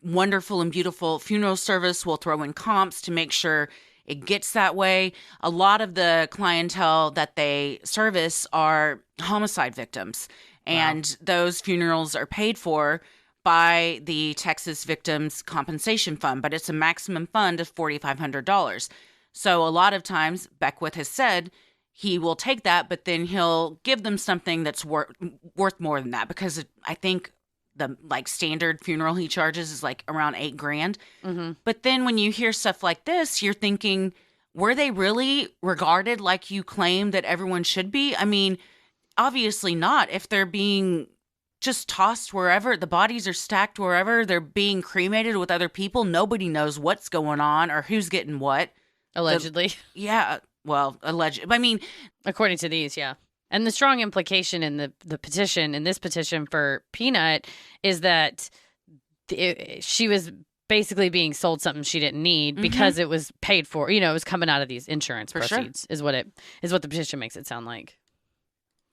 wonderful and beautiful funeral service. We'll throw in comps to make sure it gets that way. A lot of the clientele that they service are homicide victims. And those funerals are paid for by the Texas Victims Compensation Fund, but it's a maximum fund of $4,500. So a lot of times, Beckwith has said he will take that, but then he'll give them something that's worth more than that, because I think the standard funeral he charges is around $8,000. Mm-hmm. But then when you hear stuff like this, you're thinking, were they really regarded like you claim that everyone should be? I mean, obviously not. If they're being just tossed wherever, the bodies are stacked wherever, they're being cremated with other people, nobody knows what's going on or who's getting what. Allegedly. Alleged. I mean, according to these, yeah. And the strong implication in the petition, in this petition for Peanut, is that she was basically being sold something she didn't need because it was paid for. It was coming out of these insurance proceeds, is what the petition makes it sound like.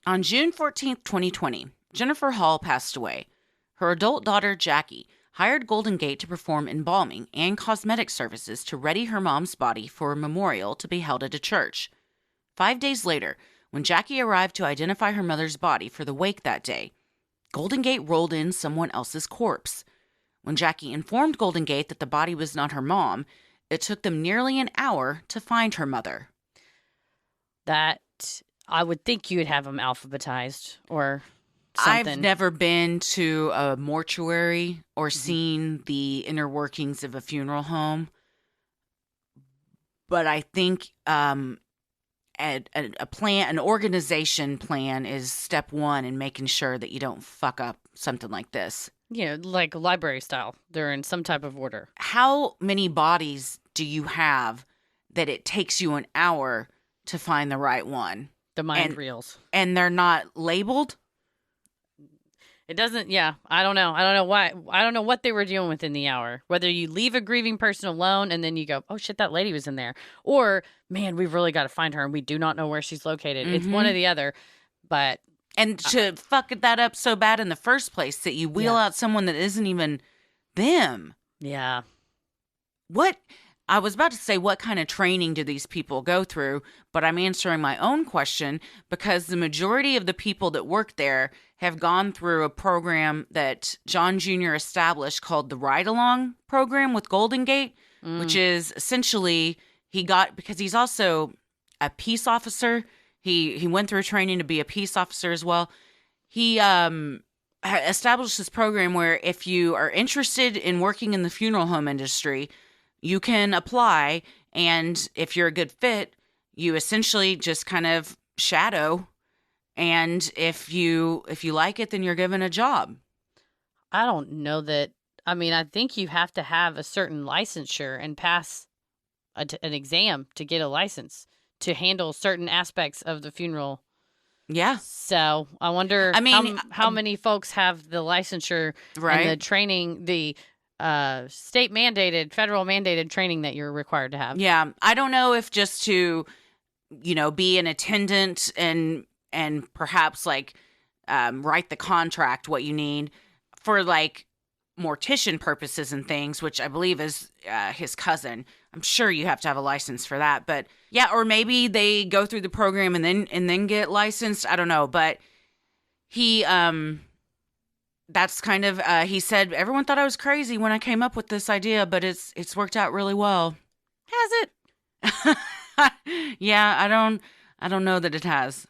On June 14th, 2020, Jennifer Hall passed away. Her adult daughter, Jackie, hired Golden Gate to perform embalming and cosmetic services to ready her mom's body for a memorial to be held at a church. 5 days later, when Jackie arrived to identify her mother's body for the wake that day, Golden Gate rolled in someone else's corpse. When Jackie informed Golden Gate that the body was not her mom, it took them nearly an hour to find her mother. That, I would think you would have them alphabetized or something. I've never been to a mortuary or seen the inner workings of a funeral home, but I think an organization plan is step one in making sure that you don't fuck up something like this. Like library style. They're in some type of order. How many bodies do you have that it takes you an hour to find the right one? The mind reels. And they're not labeled? It doesn't, I don't know. I don't know why. I don't know what they were doing within the hour. Whether you leave a grieving person alone and then you go, oh shit, that lady was in there. Or, man, we've really got to find her and we do not know where she's located. It's one or the other. But. And to fuck that up so bad in the first place that you wheel out someone that isn't even them. Yeah. I was about to say, what kind of training do these people go through? But I'm answering my own question because the majority of the people that work there have gone through a program that John Jr. established called the Ride Along program with Golden Gate, which is essentially because he's also a peace officer. He went through training to be a peace officer as well. He established this program where if you are interested in working in the funeral home industry, you can apply, and if you're a good fit, you essentially just kind of shadow, and if you like it, then you're given a job. I don't know that. I mean, I think you have to have a certain licensure and pass an exam to get a license to handle certain aspects of the funeral. Yeah. So I wonder how many folks have the licensure and the training, the state mandated, federal mandated training that you're required to have. Yeah. I don't know if just to, be an attendant and perhaps write the contract, what you need for mortician purposes and things, which I believe is his cousin. I'm sure you have to have a license for that, but yeah, or maybe they go through the program and then get licensed. I don't know, but he, that's kind of, he said, everyone thought I was crazy when I came up with this idea, but it's worked out really well. Has it? Yeah, I don't know that it has.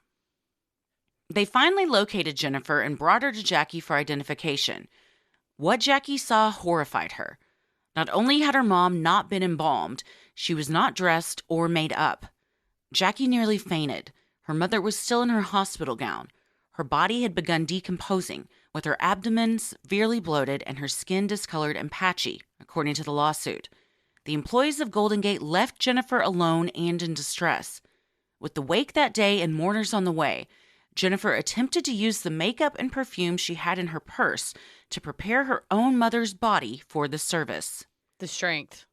They finally located Jennifer and brought her to Jackie for identification. What Jackie saw horrified her. Not only had her mom not been embalmed, she was not dressed or made up. Jackie nearly fainted. Her mother was still in her hospital gown. Her body had begun decomposing, with her abdomen severely bloated and her skin discolored and patchy, according to the lawsuit. The employees of Golden Gate left Jennifer alone and in distress. With the wake that day and mourners on the way, Jennifer attempted to use the makeup and perfume she had in her purse to prepare her own mother's body for the service. The strength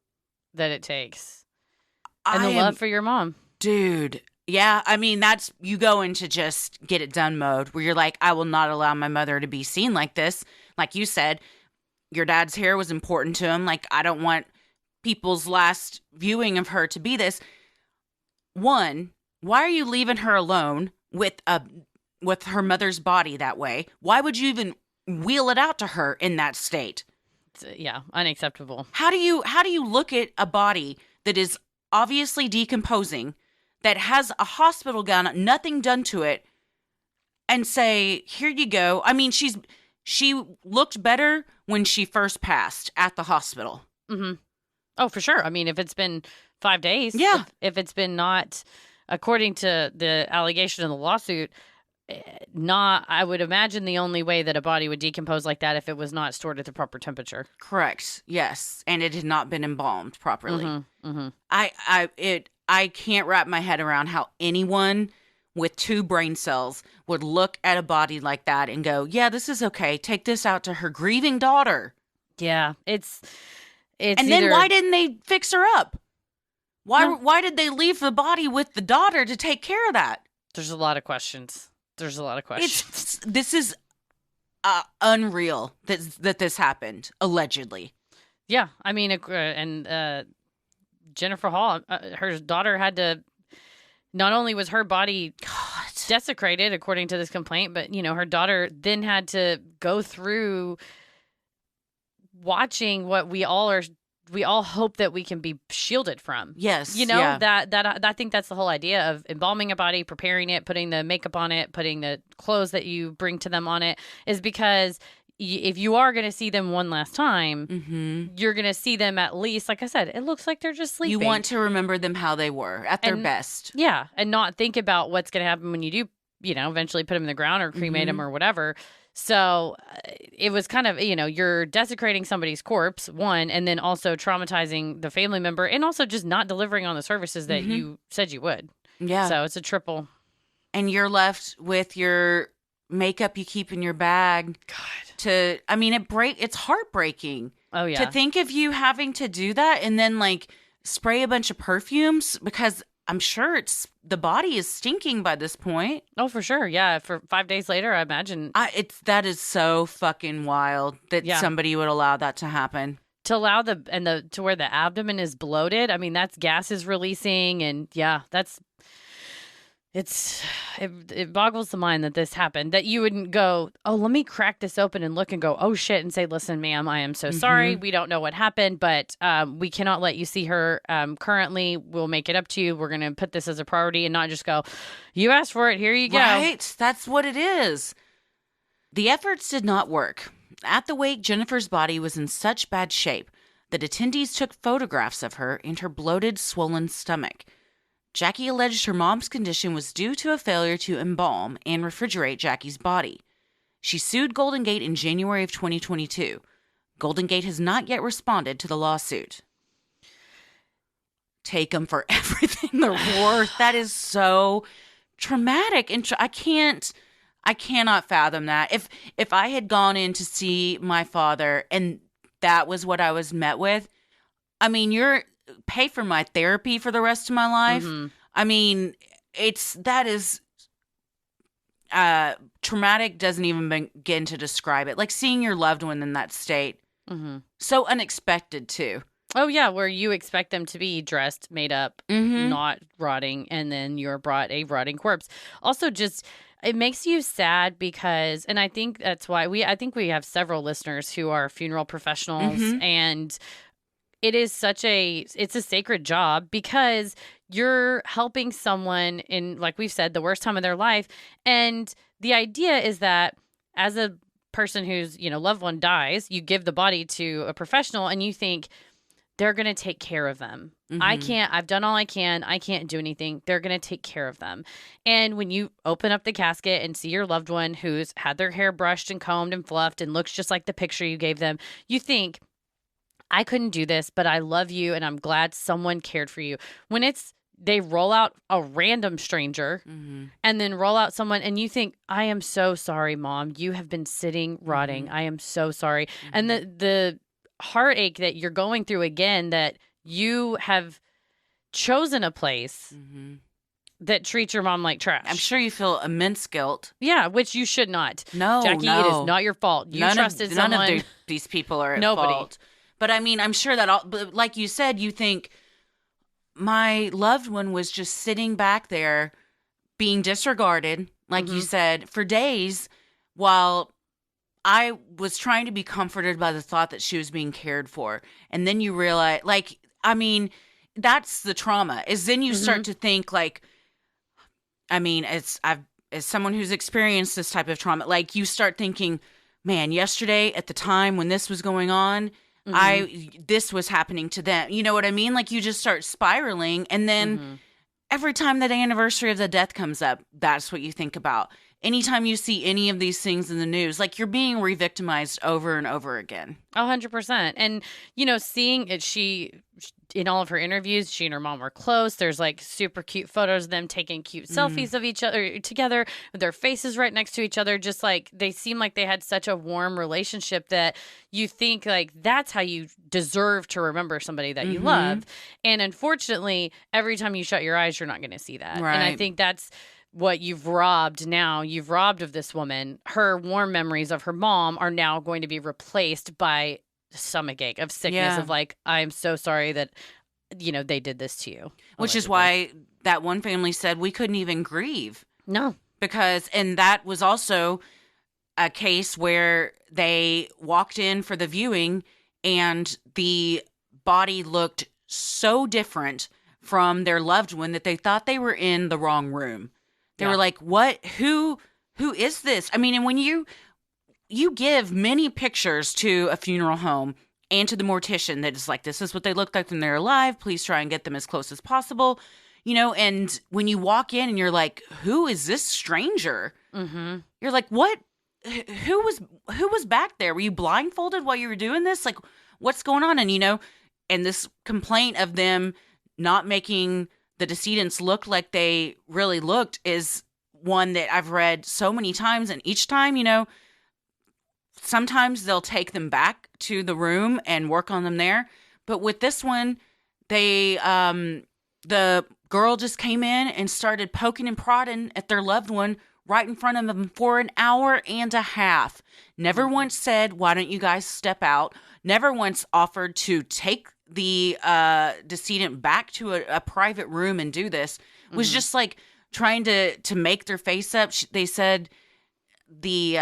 that it takes. And the love for your mom. Dude. Yeah, I mean, that's, you go into just get it done mode where you're like, I will not allow my mother to be seen like this. Like you said, your dad's hair was important to him. I don't want people's last viewing of her to be this. One, why are you leaving her alone with her mother's body that way? Why would you even wheel it out to her in that state? Yeah, unacceptable. How do you look at a body that is obviously decomposing, that has a hospital gown, nothing done to it, and say, here you go? I mean, she looked better when she first passed at the hospital. Mm-hmm. Oh, for sure. I mean, if it's been 5 days, yeah. If it's been not, according to the allegation in the lawsuit, I would imagine the only way that a body would decompose like that if it was not stored at the proper temperature. Correct. Yes, and it had not been embalmed properly. Mm-hmm. Mm-hmm. I can't wrap my head around how anyone with 2 brain cells would look at a body like that and go, "Yeah, this is okay. Take this out to her grieving daughter." Yeah, it's. And then why didn't they fix her up? Why did they leave the body with the daughter to take care of that? There's a lot of questions. This is unreal that this happened, allegedly. Yeah, I mean, and Jennifer Hall, her daughter had to. Not only was her body desecrated, according to this complaint, but her daughter then had to go through watching what we all hope that we can be shielded from. Yes. That I think that's the whole idea of embalming a body, preparing it, putting the makeup on it, putting the clothes that you bring to them on it, is because if you are going to see them one last time, mm-hmm. you're going to see them at least, like I said, it looks like they're just sleeping. You want to remember them how they were at their best. Yeah. And not think about what's going to happen when you do, eventually put them in the ground or cremate mm-hmm. them or whatever. So it was kind of, you're desecrating somebody's corpse, one, and then also traumatizing the family member, and also just not delivering on the services that mm-hmm. you said you would. Yeah. So it's a triple. And you're left with your makeup you keep in your bag. God. It's heartbreaking. Oh, yeah. To think of you having to do that and then spray a bunch of perfumes, because I'm sure the body is stinking by this point. Oh, for sure. Yeah. For 5 days later, I imagine. That is so fucking wild that somebody would allow that to happen. To allow to where the abdomen is bloated. I mean, that's gases releasing, and it boggles the mind that this happened, that you wouldn't go, oh, let me crack this open and look and go, oh shit, and say, listen, ma'am, I am so mm-hmm. sorry. We don't know what happened, but we cannot let you see her currently. We'll make it up to you. We're going to put this as a priority and not just go, you asked for it, here you go. Right. That's what it is. The efforts did not work. At the wake, Jennifer's body was in such bad shape that attendees took photographs of her and her bloated, swollen stomach. Jackie alleged her mom's condition was due to a failure to embalm and refrigerate Jackie's body. She sued Golden Gate in January of 2022. Golden Gate has not yet responded to the lawsuit. Take them for everything they're worth. That is so traumatic, and I cannot fathom that. If I had gone in to see my father and that was what I was met with, I mean, pay for my therapy for the rest of my life. Mm-hmm. I mean, that is traumatic. Doesn't even begin to describe it. Like seeing your loved one in that state. Mm-hmm. So unexpected too. Oh yeah, where you expect them to be dressed, made up, mm-hmm. not rotting, and then you're brought a rotting corpse. Also, just it makes you sad because, and I think that's why I think we have several listeners who are funeral professionals, mm-hmm. and it's a sacred job because you're helping someone in, like we've said, the worst time of their life. And the idea is that as a person whose, loved one dies, you give the body to a professional and you think they're going to take care of them. Mm-hmm. I've done all I can. I can't do anything. They're going to take care of them. And when you open up the casket and see your loved one who's had their hair brushed and combed and fluffed and looks just like the picture you gave them, you think, I couldn't do this, but I love you and I'm glad someone cared for you. When they roll out a random stranger mm-hmm. and then roll out someone and you think, I am so sorry, Mom. You have been sitting rotting. Mm-hmm. I am so sorry. Mm-hmm. And the heartache that you're going through again, that you have chosen a place mm-hmm. that treats your mom like trash. I'm sure you feel immense guilt. Yeah, which you should not. No, Jackie, no. it is not your fault. You trusted someone. None of these people are at Nobody. fault. But I mean, I'm sure that but like you said, you think my loved one was just sitting back there being disregarded, like you said, for days while I was trying to be comforted by the thought that she was being cared for. And then you realize, like, I mean, that's the trauma, is then you start to think, like, I mean, as someone who's experienced this type of trauma, like, you start thinking, man, yesterday at the time when this was going on, this was happening to them. You know what I mean? Like, you just start spiraling. And then every time that anniversary of the death comes up, that's what you think about. Anytime you see any of these things in the news, like, you're being re-victimized over and over again. 100%. And, you know, seeing it, in all of her interviews, she and her mom were close. There's like super cute photos of them taking cute selfies of each other together with their faces right next to each other. Just like they seem like they had such a warm relationship that you think like that's how you deserve to remember somebody that you love. And unfortunately, every time you shut your eyes, you're not going to see that. Right. And I think that's what you've robbed now. You've robbed of this woman. Her warm memories of her mom are now going to be replaced by stomachache, of sickness, of like, I'm so sorry that, you know, they did this to you. Which is why that one family said we couldn't even grieve. No. Because, and that was also a case where they walked in for the viewing and the body looked so different from their loved one that they thought they were in the wrong room. They were like, what? Who is this? I mean, and when you give many pictures to a funeral home and to the mortician that is like, this is what they look like when they're alive. Please try and get them as close as possible. You know, and when you walk in and you're like, who is this stranger? You're like, what? Who was back there? Were you blindfolded while you were doing this? Like, what's going on? And, you know, and this complaint of them not making the decedents look like they really looked is one that I've read so many times. And each time, you know, sometimes they'll take them back to the room and work on them there. But with this one, they, the girl just came in and started poking and prodding at their loved one right in front of them for an hour and a half. Never once said, why don't you guys step out? Never once offered to take the decedent back to a private room and do this. Was just like trying to make their face up. They said she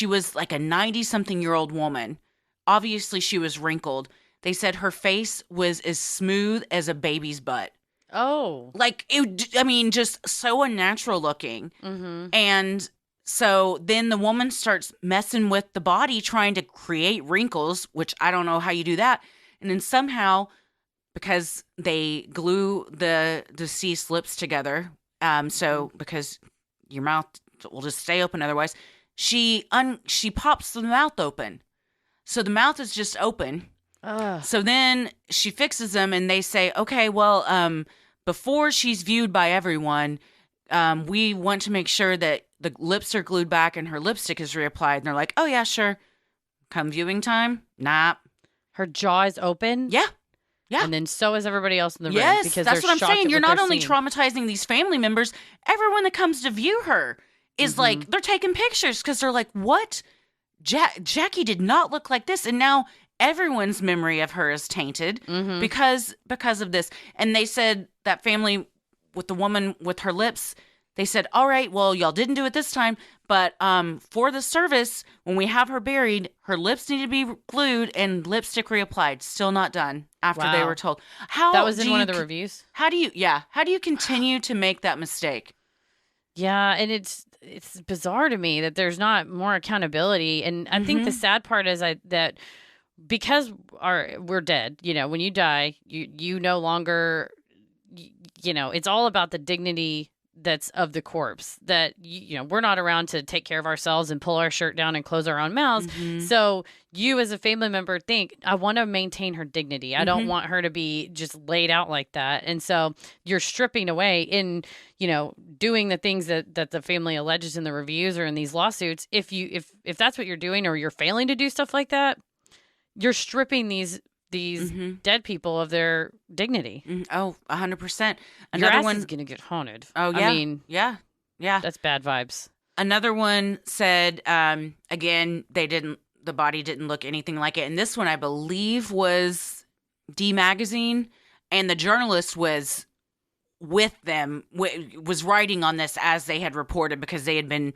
was like a 90-something-year-old woman. Obviously, she was wrinkled. They said her face was as smooth as a baby's butt. Oh. Like, I mean, just so unnatural looking. And so then the woman starts messing with the body, trying to create wrinkles, which I don't know how you do that. And then somehow, because they glue the deceased lips together, so because your mouth will just stay open otherwise, she pops the mouth open. So the mouth is just open. So then she fixes them and they say, okay, well, before she's viewed by everyone, we want to make sure that the lips are glued back and her lipstick is reapplied. And they're like, oh, yeah, sure. Come viewing time? Nah. Her jaw is open? Yeah. Yeah. And then so is everybody else in the room. Yes, because that's what I'm saying. You're not only seeing. traumatizing these family members, everyone that comes to view her is like, they're taking pictures because they're like, what? Jackie did not look like this. And now everyone's memory of her is tainted because of this. And they said that family with the woman with her lips, they said, all right, well, y'all didn't do it this time, but for the service, when we have her buried, her lips need to be glued and lipstick reapplied. Still not done after they were told. That was in one of the reviews? How do you continue to make that mistake? Yeah, and it's bizarre to me that there's not more accountability. And I think the sad part is that because we're dead, you know, when you die, you no longer, you know, it's all about the dignity that's of the corpse, that, you know, we're not around to take care of ourselves and pull our shirt down and close our own mouths. So you as a family member think, I want to maintain her dignity. I don't want her to be just laid out like that. And so you're stripping away in, you know, doing the things that the family alleges in the reviews or in these lawsuits. If that's what you're doing, or you're failing to do stuff like that, you're stripping these dead people of their dignity. Oh, 100%. Your ass is going to get haunted. Oh, yeah. I mean, yeah. That's bad vibes. Another one said, again, they didn't the body didn't look anything like it. And this one, I believe, was D Magazine. And the journalist was with them, was writing on this as they had reported, because they had been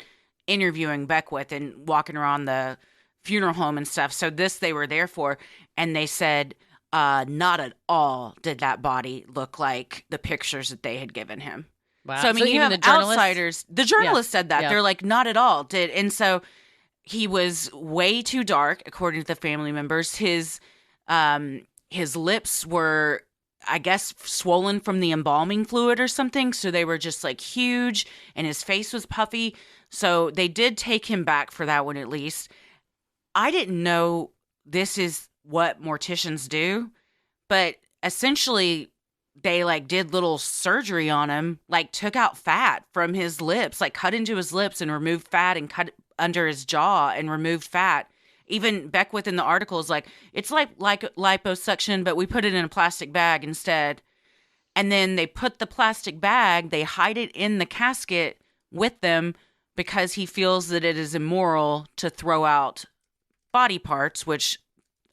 interviewing Beckwith and walking around the funeral home and stuff. So this they were there for. And they said, not at all did that body look like the pictures that they had given him. Wow. So, I mean, you have outsiders. The journalist said that. Yeah. They're like, not at all. And so he was way too dark, according to the family members. His lips were, I guess, swollen from the embalming fluid or something. So they were just like huge, and his face was puffy. So they did take him back for that one, at least. I didn't know this is what morticians do, but essentially they like did little surgery on him, like took out fat from his lips, like cut into his lips and removed fat, and cut under his jaw and removed fat. Even Beckwith in the article is like, it's like liposuction, but we put it in a plastic bag instead. And then they put the plastic bag, they hide it in the casket with them, because he feels that it is immoral to throw out body parts, which,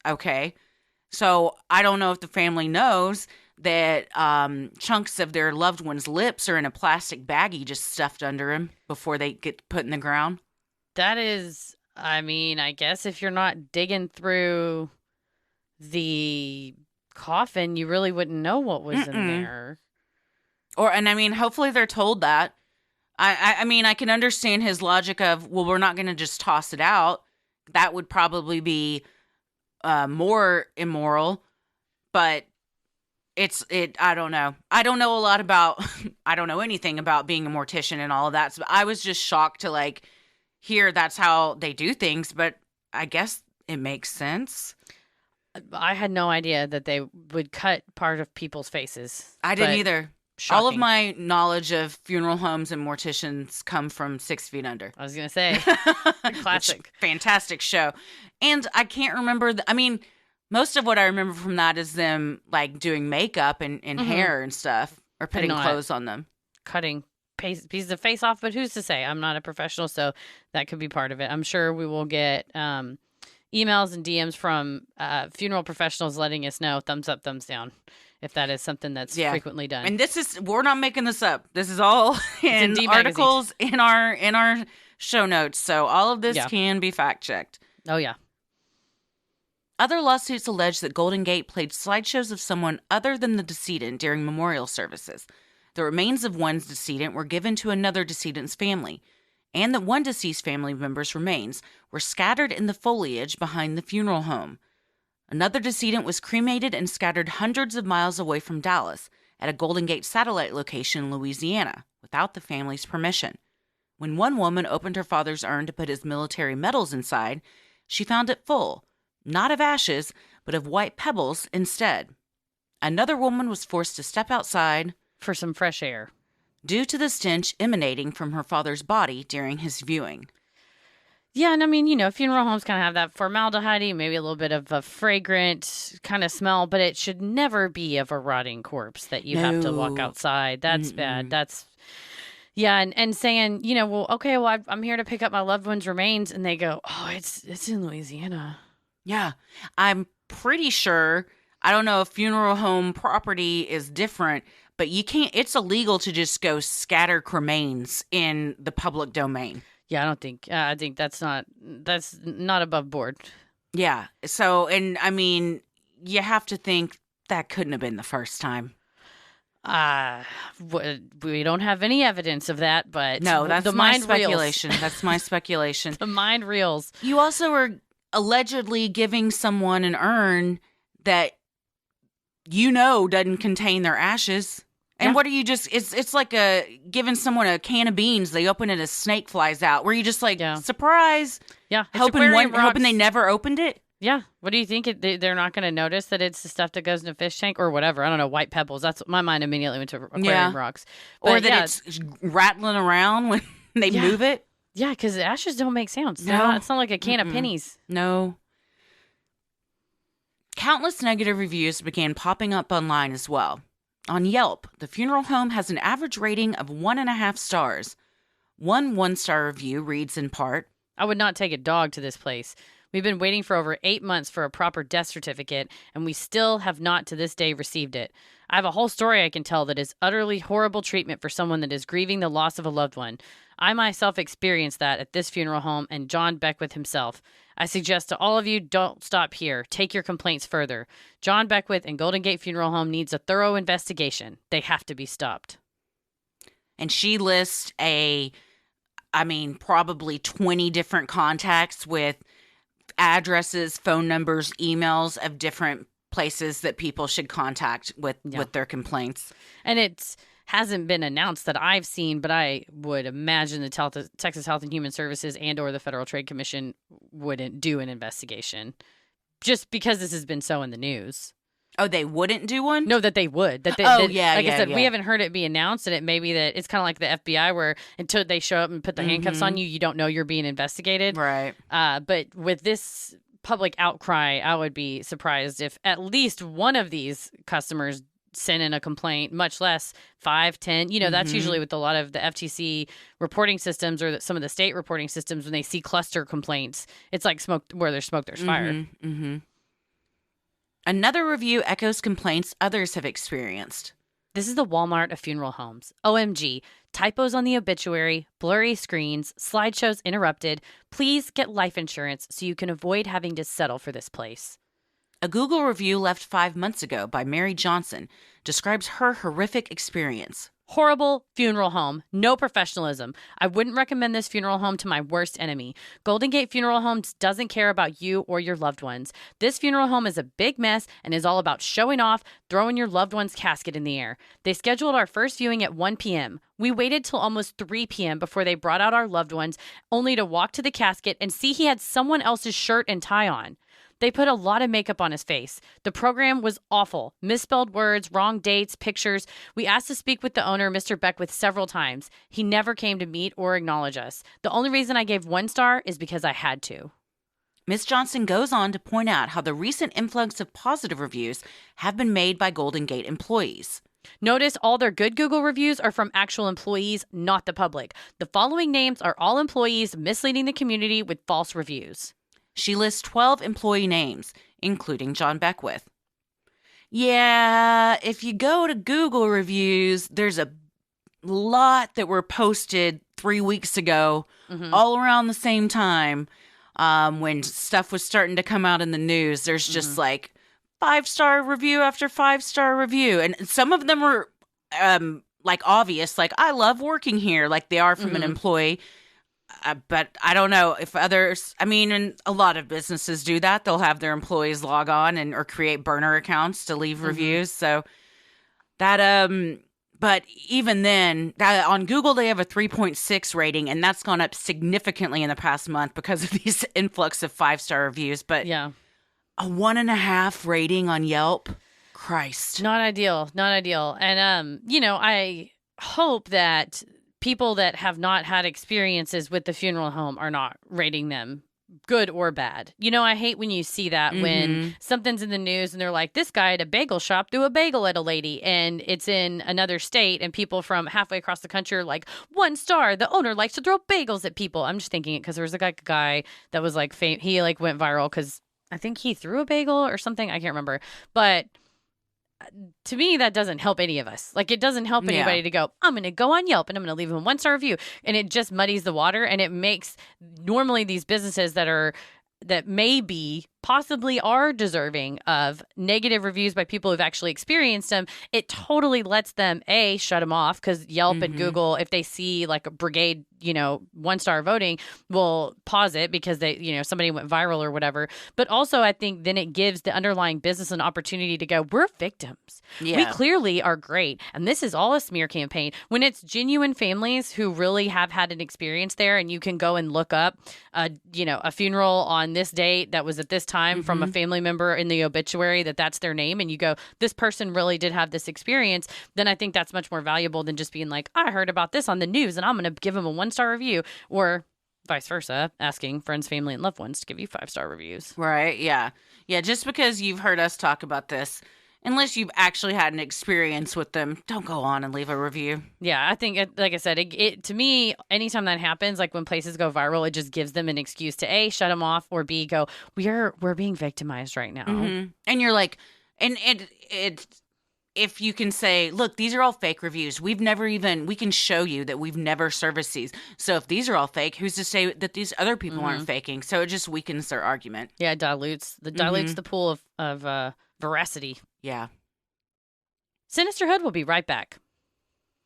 okay. So I don't know if the family knows that chunks of their loved one's lips are in a plastic baggie just stuffed under him before they get put in the ground. That is, I mean, I guess if you're not digging through the coffin, you really wouldn't know what was in there. And I mean, hopefully they're told that. I mean, I can understand his logic of, well, we're not going to just toss it out. That would probably be more immoral, but I don't know. I don't know a lot about, I don't know anything about being a mortician and all of that. So I was just shocked to like hear that's how they do things, but I guess it makes sense. I had no idea that they would cut part of people's faces. I didn't either. Shocking. All of my knowledge of funeral homes and morticians come from 6 Feet Under. I was going to say, classic. Fantastic show. And I can't remember, I mean, most of what I remember from that is them like doing makeup and hair and stuff, or putting clothes on them. Cutting pieces of face off, but who's to say? I'm not a professional, so that could be part of it. I'm sure we will get emails and DMs from funeral professionals letting us know, thumbs up, thumbs down, if that is something that's frequently done. And we're not making this up. This is all in articles in our show notes. So all of this can be fact checked. Oh, yeah. Other lawsuits allege that Golden Gate played slideshows of someone other than the decedent during memorial services. The remains of one's decedent were given to another decedent's family, and that one deceased family member's remains were scattered in the foliage behind the funeral home. Another decedent was cremated and scattered hundreds of miles away from Dallas at a Golden Gate satellite location in Louisiana without the family's permission. When one woman opened her father's urn to put his military medals inside, she found it full, not of ashes, but of white pebbles instead. Another woman was forced to step outside for some fresh air due to the stench emanating from her father's body during his viewing. Yeah, and I mean, funeral homes kind of have that formaldehyde, maybe a little bit of a fragrant kind of smell, but it should never be of a rotting corpse that you have to walk outside. That's bad. That's, and saying, I'm here to pick up my loved one's remains, and they go, oh, it's in Louisiana. Yeah, I'm pretty sure, I don't know if funeral home property is different, but you can't, it's illegal to just go scatter cremains in the public domain. Yeah, I think that's not above board. Yeah. So, and I mean, you have to think that couldn't have been the first time. We don't have any evidence of that, but no, that's my speculation. That's my speculation. The mind reels. You also were allegedly giving someone an urn that doesn't contain their ashes. And what are you just, it's like giving someone a can of beans, they open it, a snake flies out. Were you just like, surprise? Yeah. Hoping they never opened it? Yeah. What do you think? They're not going to notice that it's the stuff that goes in a fish tank or whatever? I don't know, white pebbles. That's my mind immediately went to aquarium rocks. But or that it's rattling around when they move it. Yeah, because the ashes don't make sounds. No. It's not like a can of pennies. No. Countless negative reviews began popping up online as well. On Yelp, the funeral home has an average rating of 1.5 stars. One 1-star review reads in part, I would not take a dog to this place. We've been waiting for over 8 months for a proper death certificate, and we still have not to this day received it. I have a whole story I can tell that is utterly horrible treatment for someone that is grieving the loss of a loved one. I myself experienced that at this funeral home and John Beckwith himself. I suggest to all of you, don't stop here. Take your complaints further. John Beckwith and Golden Gate Funeral Home needs a thorough investigation. They have to be stopped. And she lists probably 20 different contacts with addresses, phone numbers, emails of different places that people should contact with their complaints. And it hasn't been announced that I've seen, but I would imagine the Texas Health and Human Services and or the Federal Trade Commission wouldn't do an investigation just because this has been so in the news. Oh, they wouldn't do one? No, that they would. I said, we haven't heard it be announced, and it may be that it's kind of like the FBI where until they show up and put the handcuffs on you, you don't know you're being investigated. Right. But with this public outcry, I would be surprised if at least one of these customers sent in a complaint, much less 5, 10. That's usually with a lot of the FTC reporting systems or some of the state reporting systems when they see cluster complaints. It's like smoke, where there's smoke, there's fire. Mm-hmm. Another review echoes complaints others have experienced. This is the Walmart of funeral homes. OMG. Typos on the obituary, blurry screens, slideshows interrupted. Please get life insurance so you can avoid having to settle for this place. A Google review left 5 months ago by Mary Johnson describes her horrific experience. Horrible funeral home. No professionalism. I wouldn't recommend this funeral home to my worst enemy. Golden Gate Funeral Homes doesn't care about you or your loved ones. This funeral home is a big mess and is all about showing off, throwing your loved one's casket in the air. They scheduled our first viewing at 1 p.m. We waited till almost 3 p.m. before they brought out our loved ones, only to walk to the casket and see he had someone else's shirt and tie on. They put a lot of makeup on his face. The program was awful. Misspelled words, wrong dates, pictures. We asked to speak with the owner, Mr. Beckwith, several times. He never came to meet or acknowledge us. The only reason I gave 1 star is because I had to. Ms. Johnson goes on to point out how the recent influx of positive reviews have been made by Golden Gate employees. Notice all their good Google reviews are from actual employees, not the public. The following names are all employees misleading the community with false reviews. She lists 12 employee names, including John Beckwith. Yeah, if you go to Google reviews, there's a lot that were posted 3 weeks ago, all around the same time, when stuff was starting to come out in the news. There's just like 5-star review after 5-star review. And some of them were obvious, like, I love working here, like they are from an employee. But I don't know if others, and a lot of businesses do that. They'll have their employees log on or create burner accounts to leave reviews. So that, but even then, on Google, they have a 3.6 rating, and that's gone up significantly in the past month because of these influx of 5-star reviews. But yeah, a 1.5 rating on Yelp, Christ. Not ideal. And, I hope that people that have not had experiences with the funeral home are not rating them good or bad. I hate when you see that when something's in the news and they're like, this guy at a bagel shop threw a bagel at a lady, and it's in another state and people from halfway across the country are like, 1 star, the owner likes to throw bagels at people. I'm just thinking it because there was a guy that was like, he like went viral because I think he threw a bagel or something. I can't remember. But to me, that doesn't help any of us. Like, it doesn't help anybody to go, I'm going to go on Yelp and I'm going to leave him a 1-star review. And it just muddies the water, and it makes normally these businesses that maybe possibly are deserving of negative reviews by people who've actually experienced them. It totally lets them shut them off, because Yelp and Google, if they see like a brigade, 1-star voting, will pause it because they, somebody went viral or whatever. But also, I think then it gives the underlying business an opportunity to go, we're victims. Yeah. We clearly are great. And this is all a smear campaign. When it's genuine families who really have had an experience there, and you can go and look up, a funeral on this date that was at this time from a family member in the obituary, that's their name, and you go, this person really did have this experience, then I think that's much more valuable than just being like, I heard about this on the news and I'm going to give them a 1-star review, or vice versa, asking friends, family, and loved ones to give you 5-star reviews. Right. Yeah. Yeah. Just because you've heard us talk about this Unless you've actually had an experience with them, don't go on and leave a review. Yeah, I think, like I said, it to me, anytime that happens, like when places go viral, it just gives them an excuse to A, shut them off, or B, go, we're being victimized right now. Mm-hmm. And you're like, and if you can say, look, these are all fake reviews. We can show you that we've never serviced these. So if these are all fake, who's to say that these other people aren't faking? So it just weakens their argument. Yeah, it dilutes the pool of veracity. Yeah. Sinisterhood will be right back.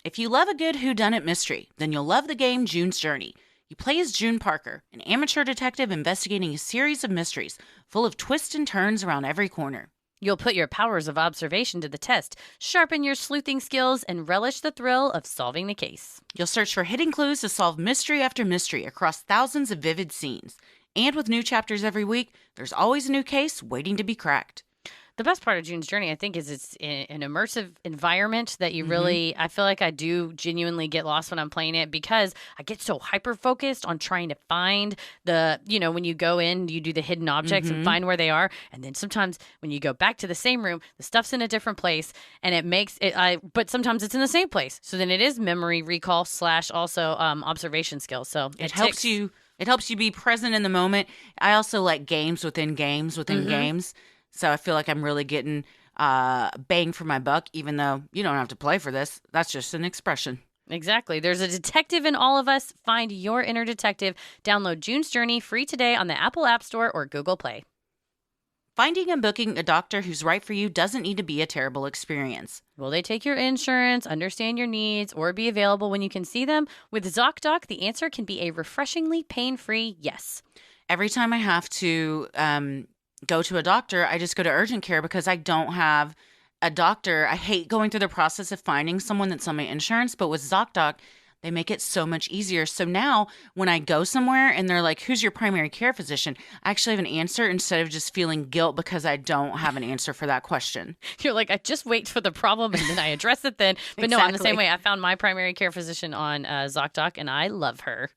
If you love a good whodunit mystery, then you'll love the game June's Journey. You play as June Parker, an amateur detective investigating a series of mysteries full of twists and turns around every corner. You'll put your powers of observation to the test, sharpen your sleuthing skills, and relish the thrill of solving the case. You'll search for hidden clues to solve mystery after mystery across thousands of vivid scenes. And with new chapters every week, there's always a new case waiting to be cracked. The best part of June's Journey, I think, is it's an immersive environment that you really, I feel like I do genuinely get lost when I'm playing it because I get so hyper-focused on trying to find when you go in, you do the hidden objects and find where they are. And then sometimes when you go back to the same room, the stuff's in a different place and it makes it, but sometimes it's in the same place. So then it is memory recall / also observation skills. So it helps you. It helps you be present in the moment. I also like games within games within games. So I feel like I'm really getting bang for my buck, even though you don't have to play for this. That's just an expression. Exactly. There's a detective in all of us. Find your inner detective. Download June's Journey free today on the Apple App Store or Google Play. Finding and booking a doctor who's right for you doesn't need to be a terrible experience. Will they take your insurance, understand your needs, or be available when you can see them? With ZocDoc, the answer can be a refreshingly pain-free yes. Every time I have to go to a doctor, I just go to urgent care because I don't have a doctor. I hate going through the process of finding someone that's on my insurance, but with ZocDoc, they make it so much easier. So now when I go somewhere and they're like, who's your primary care physician? I actually have an answer instead of just feeling guilt because I don't have an answer for that question. You're like, I just wait for the problem and then I address it then. But no, I'm the same way. I found my primary care physician on ZocDoc and I love her.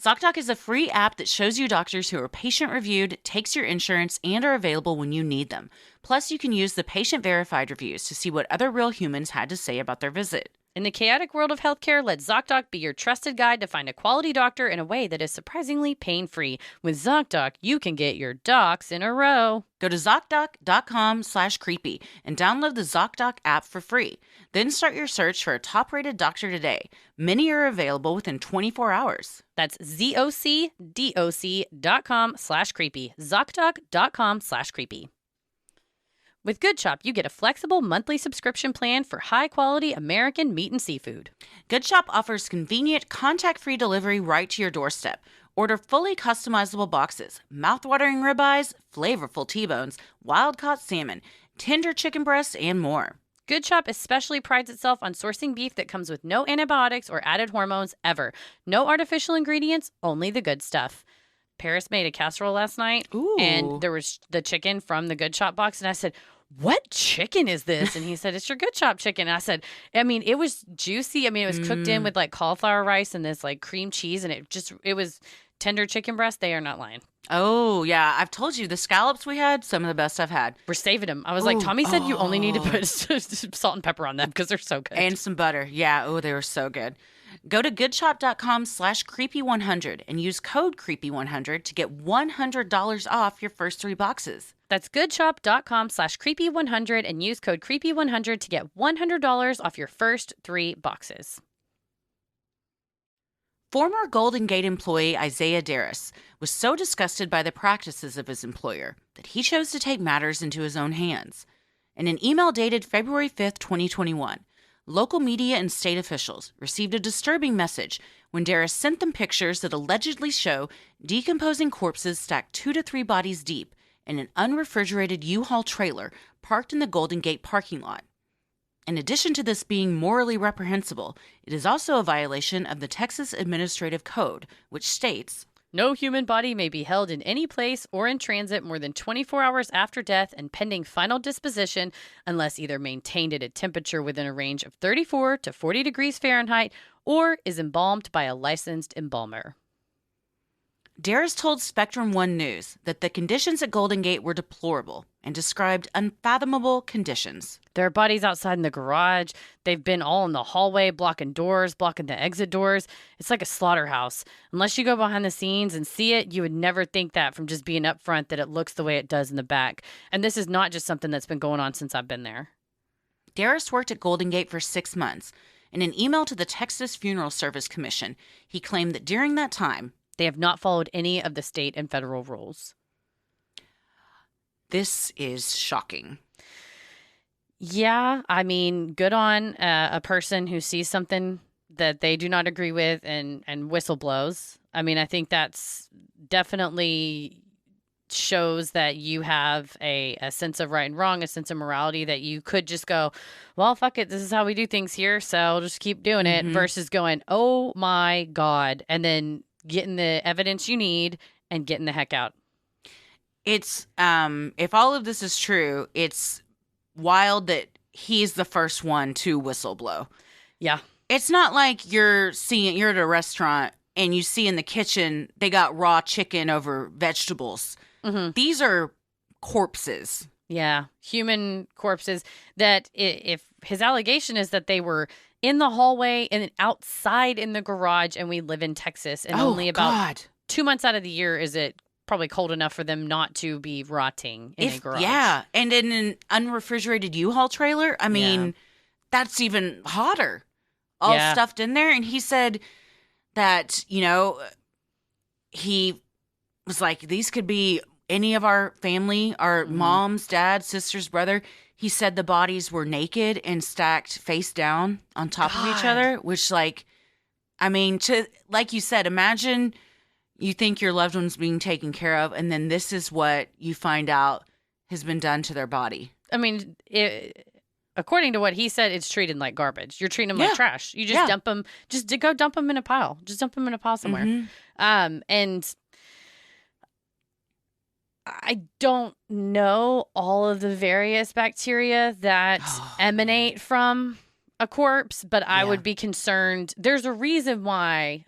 ZocDoc is a free app that shows you doctors who are patient-reviewed, takes your insurance, and are available when you need them. Plus, you can use the patient-verified reviews to see what other real humans had to say about their visit. In the chaotic world of healthcare, let ZocDoc be your trusted guide to find a quality doctor in a way that is surprisingly pain-free. With ZocDoc, you can get your docs in a row. Go to ZocDoc.com/creepy and download the ZocDoc app for free. Then start your search for a top-rated doctor today. Many are available within 24 hours. That's ZocDoc.com/creepy. ZocDoc.com/creepy. With Good Shop, you get a flexible monthly subscription plan for high-quality American meat and seafood. Good Shop offers convenient, contact-free delivery right to your doorstep. Order fully customizable boxes, mouth-watering ribeyes, flavorful T-bones, wild-caught salmon, tender chicken breasts, and more. Good Shop especially prides itself on sourcing beef that comes with no antibiotics or added hormones ever. No artificial ingredients, only the good stuff. Paris made a casserole last night, and there was the chicken from the Good Shop box, and I said, what chicken is this? And he said, it's your Good Shop chicken. And I said, I mean, it was juicy. I mean, it was cooked in with like cauliflower rice and this like cream cheese, and it was tender chicken breast. They are not lying. Oh, yeah. I've told you, the scallops we had, some of the best I've had. We're saving them. I was like, Tommy said you only need to put salt and pepper on them because they're so good. And some butter. Yeah. Oh, they were so good. Go to goodshop.com/creepy100 and use code creepy100 to get $100 off your first 3 boxes. That's goodshop.com/creepy100 and use code creepy100 to get $100 off your first 3 boxes. Former Golden Gate employee Isaiah Darris was so disgusted by the practices of his employer that he chose to take matters into his own hands. In an email dated February 5th, 2021, local media and state officials received a disturbing message when Darris sent them pictures that allegedly show decomposing corpses stacked 2 to 3 bodies deep in an unrefrigerated U-Haul trailer parked in the Golden Gate parking lot. In addition to this being morally reprehensible, it is also a violation of the Texas Administrative Code, which states, no human body may be held in any place or in transit more than 24 hours after death and pending final disposition unless either maintained at a temperature within a range of 34 to 40 degrees Fahrenheit or is embalmed by a licensed embalmer. Darris told Spectrum One News that the conditions at Golden Gate were deplorable and described unfathomable conditions. There are bodies outside in the garage. They've been all in the hallway, blocking doors, blocking the exit doors. It's like a slaughterhouse. Unless you go behind the scenes and see it, you would never think that from just being up front that it looks the way it does in the back. And this is not just something that's been going on since I've been there. Darris worked at Golden Gate for 6 months. In an email to the Texas Funeral Service Commission, he claimed that during that time, they have not followed any of the state and federal rules. This is shocking. Yeah, I mean, good on a person who sees something that they do not agree with and whistleblows. I mean, I think that's definitely shows that you have a sense of right and wrong, a sense of morality, that you could just go, well, fuck it, this is how we do things here, so I'll just keep doing it, versus going, oh my God, and then getting the evidence you need and getting the heck out. It's, if all of this is true, it's wild that he's the first one to whistleblow. Yeah. It's not like you're at a restaurant and you see in the kitchen, they got raw chicken over vegetables. Mm-hmm. These are corpses. Yeah. Human corpses that if his allegation is that they were in the hallway and outside in the garage, and we live in Texas, and only about 2 months out of the year is it probably cold enough for them not to be rotting in a garage. Yeah, and in an unrefrigerated U-Haul trailer, I mean, that's even hotter. All stuffed in there. And he said that, he was like, these could be any of our family, our moms, dad, sisters, brother. He said the bodies were naked and stacked face down on top of each other, which, like you said, imagine you think your loved one's being taken care of, and then this is what you find out has been done to their body. I mean, according to what he said, it's treated like garbage. You're treating them like trash. You just dump them. Just go dump them in a pile. Just dump them in a pile somewhere. Mm-hmm. And I don't know all of the various bacteria that emanate from a corpse, but I would be concerned. There's a reason why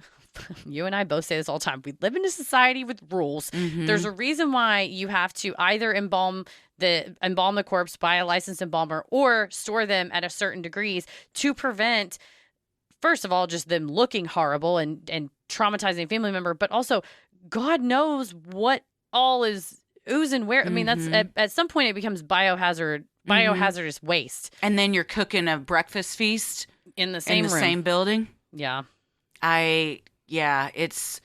you and I both say this all the time. We live in a society with rules. Mm-hmm. There's a reason why you have to either embalm the corpse by a licensed embalmer or store them at a certain degrees to prevent, first of all, just them looking horrible and traumatizing a family member, but also God knows what all is oozing where. I mean, that's at some point it becomes biohazardous waste. And then you're cooking a breakfast feast in the same room. Same building. Yeah. It's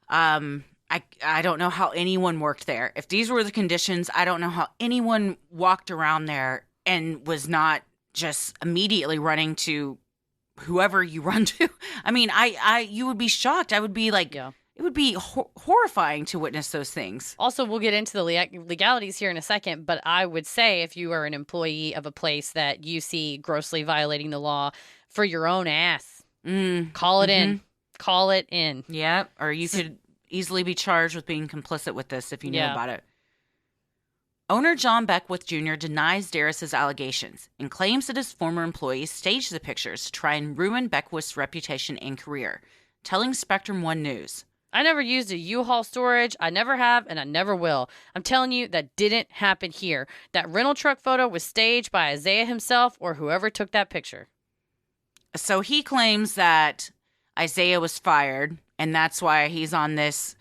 I don't know how anyone worked there. If these were the conditions, I don't know how anyone walked around there and was not just immediately running to whoever you run to. I mean, you would be shocked. I would be like, it would be horrifying to witness those things. Also, we'll get into the legalities here in a second, but I would say if you are an employee of a place that you see grossly violating the law, for your own ass, call it in. Call it in. Yeah, or you could easily be charged with being complicit with this if you knew about it. Owner John Beckwith Jr. denies Darris's allegations and claims that his former employees staged the pictures to try and ruin Beckwith's reputation and career, telling Spectrum One News. I never used a U-Haul storage. I never have, and I never will. I'm telling you, that didn't happen here. That rental truck photo was staged by Isaiah himself or whoever took that picture. So he claims that Isaiah was fired, and that's why he's on this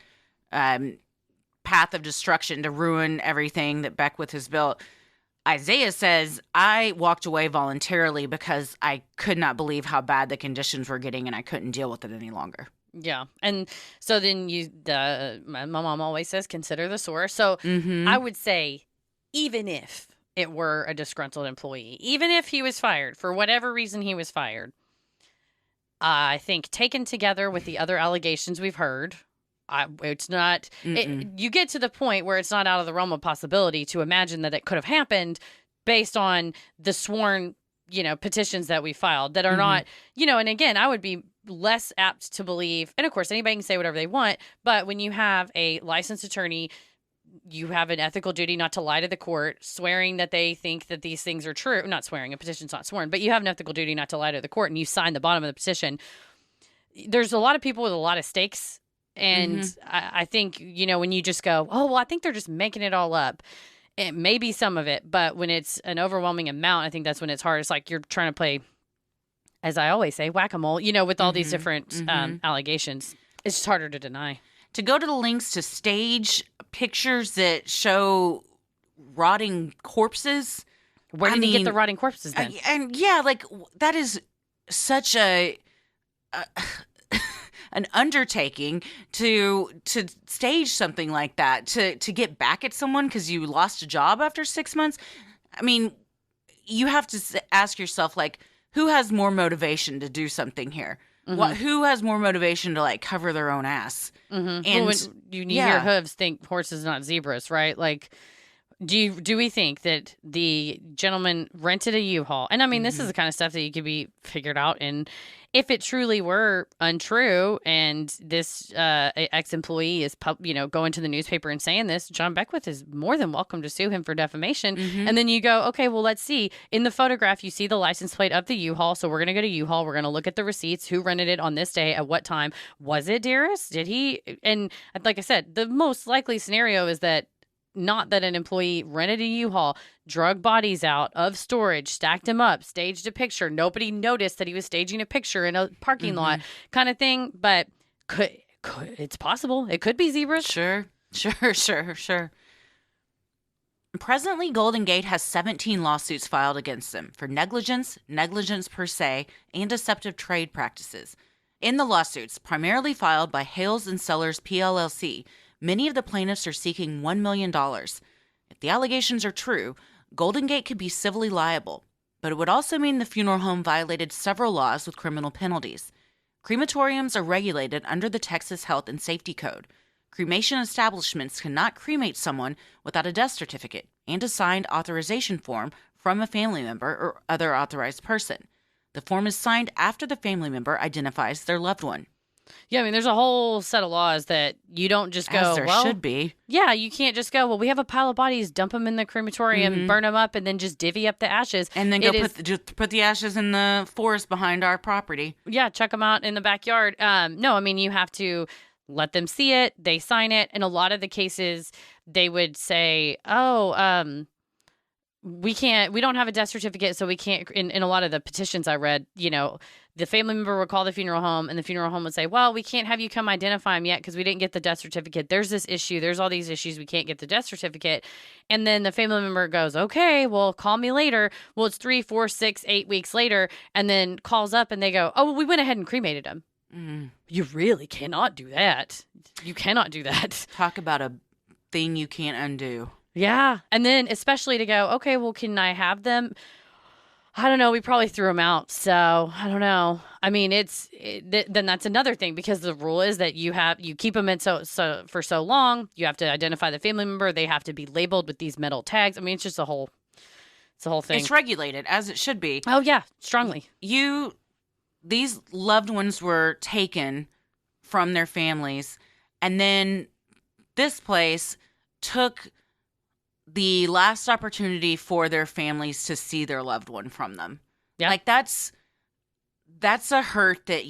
path of destruction to ruin everything that Beckwith has built. Isaiah says, I walked away voluntarily because I could not believe how bad the conditions were getting, and I couldn't deal with it any longer. Yeah. And so then my mom always says, consider the source. So I would say, even if it were a disgruntled employee, even if he was fired, for whatever reason he was fired, I think taken together with the other allegations we've heard, it's not, you get to the point where it's not out of the realm of possibility to imagine that it could have happened based on the sworn, petitions that we filed that are not, and again, I would be less apt to believe, and of course anybody can say whatever they want, but when you have a licensed attorney, you have an ethical duty not to lie to the court, swearing that they think that these things are true. Not swearing, a petition's not sworn, but you have an ethical duty not to lie to the court, and you sign the bottom of the petition. There's a lot of people with a lot of stakes And I think, when you just go, oh, well, I think they're just making it all up. It may be some of it, but when it's an overwhelming amount, I think that's when it's hard. It's like you're trying to play, as I always say, whack-a-mole, with all these different allegations. It's just harder to deny. To go to the links to stage pictures that show rotting corpses. Where did he get the rotting corpses then? And yeah, like that is such an undertaking to stage something like that, to get back at someone because you lost a job after 6 months. I mean, you have to ask yourself, like, who has more motivation to do something here? Who has more motivation to like cover their own ass? And when you hear hooves, think horses, not zebras, right? Like, do we think that the gentleman rented a U-Haul? And I mean, this is the kind of stuff that you could be figured out. And if it truly were untrue, and this ex-employee is, going to the newspaper and saying this, John Beckwith is more than welcome to sue him for defamation. And then you go, okay, well, let's see. In the photograph, you see the license plate of the U-Haul. So we're going to go to U-Haul. We're going to look at the receipts. Who rented it on this day? At what time? Was it Dearest? Did he? And like I said, the most likely scenario is that not that an employee rented a U-Haul, drug bodies out of storage, stacked them up, staged a picture. Nobody noticed that he was staging a picture in a parking lot kind of thing. But it's possible. It could be zebras. Sure. Presently, Golden Gate has 17 lawsuits filed against them for negligence, negligence per se, and deceptive trade practices. In the lawsuits, primarily filed by Hales and Sellers PLLC, many of the plaintiffs are seeking $1 million. If the allegations are true, Golden Gate could be civilly liable, but it would also mean the funeral home violated several laws with criminal penalties. Crematoriums are regulated under the Texas Health and Safety Code. Cremation establishments cannot cremate someone without a death certificate and a signed authorization form from a family member or other authorized person. The form is signed after the family member identifies their loved one. Yeah, I mean, there's a whole set of laws that you don't just go, as there should be. Yeah, you can't just go, well, we have a pile of bodies, dump them in the crematorium, burn them up, and then just divvy up the ashes. And then put the ashes in the forest behind our property. Yeah, chuck them out in the backyard. No, I mean, you have to let them see it. They sign it. In a lot of the cases, they would say, we don't have a death certificate, so we can't. In a lot of the petitions I read, the family member would call the funeral home, and the funeral home would say, well, we can't have you come identify him yet because we didn't get the death certificate. There's this issue. There's all these issues. We can't get the death certificate. And then the family member goes, okay, well, call me later. Well, it's 3, 4, 6, 8 weeks later, and then calls up and they go, oh, well, we went ahead and cremated him. You really cannot do that. You cannot do that. Talk about a thing you can't undo. Yeah. And then especially to go, okay, well, can I have them? I don't know. We probably threw them out. So I don't know. I mean, then that's another thing, because the rule is that you keep them in for so long. You have to identify the family member. They have to be labeled with these metal tags. I mean, it's just a whole thing. It's regulated as it should be. Oh yeah. Strongly. These loved ones were taken from their families, and then this place took the last opportunity for their families to see their loved one from them. Yeah. Like that's a hurt that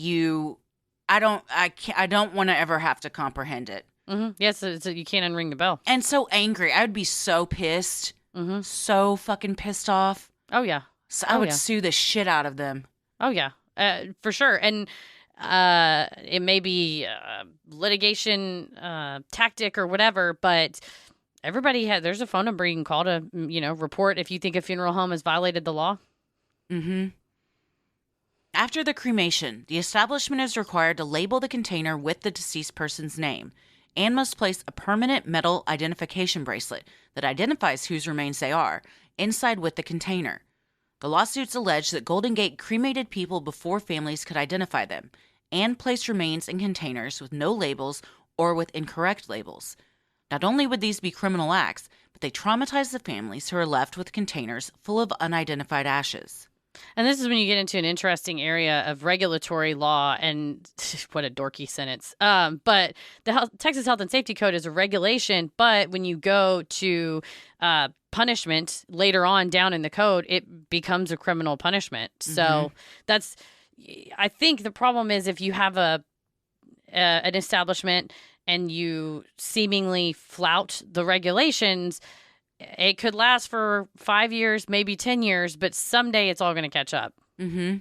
I don't want to ever have to comprehend it. Yes. So you can't unring the bell. And so angry. I would be so pissed. So fucking pissed off. Oh yeah. So I would sue the shit out of them. Oh yeah. For sure. And it may be a litigation tactic or whatever, but there's a phone number you can call to, report if you think a funeral home has violated the law. After the cremation, the establishment is required to label the container with the deceased person's name and must place a permanent metal identification bracelet that identifies whose remains they are inside with the container. The lawsuits allege that Golden Gate cremated people before families could identify them and placed remains in containers with no labels or with incorrect labels. Not only would these be criminal acts, but they traumatize the families who are left with containers full of unidentified ashes. And this is when you get into an interesting area of regulatory law, and what a dorky sentence. But the Texas Health and Safety Code is a regulation, but when you go to punishment later on down in the code, it becomes a criminal punishment. So I think the problem is if you have an establishment and you seemingly flout the regulations, it could last for 5 years, maybe 10 years, but someday it's all going to catch up. Mm-hmm.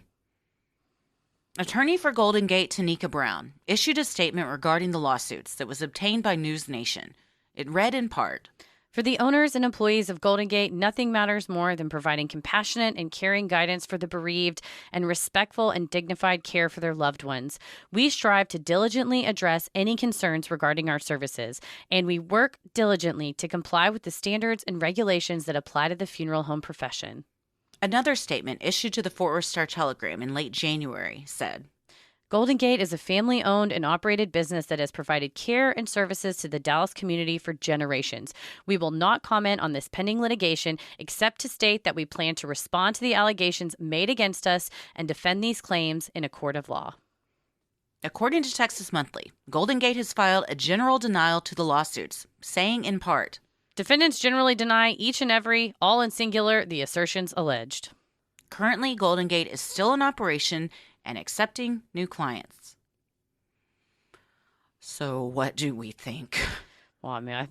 Attorney for Golden Gate, Tanika Brown, issued a statement regarding the lawsuits that was obtained by News Nation. It read in part, "For the owners and employees of Golden Gate, nothing matters more than providing compassionate and caring guidance for the bereaved and respectful and dignified care for their loved ones. We strive to diligently address any concerns regarding our services, and we work diligently to comply with the standards and regulations that apply to the funeral home profession." Another statement issued to the Fort Worth Star-Telegram in late January said, "Golden Gate is a family-owned and operated business that has provided care and services to the Dallas community for generations. We will not comment on this pending litigation except to state that we plan to respond to the allegations made against us and defend these claims in a court of law." According to Texas Monthly, Golden Gate has filed a general denial to the lawsuits, saying in part, "Defendants generally deny each and every, all in singular, the assertions alleged." Currently, Golden Gate is still in operation and accepting new clients. So what do we think? Well, I mean,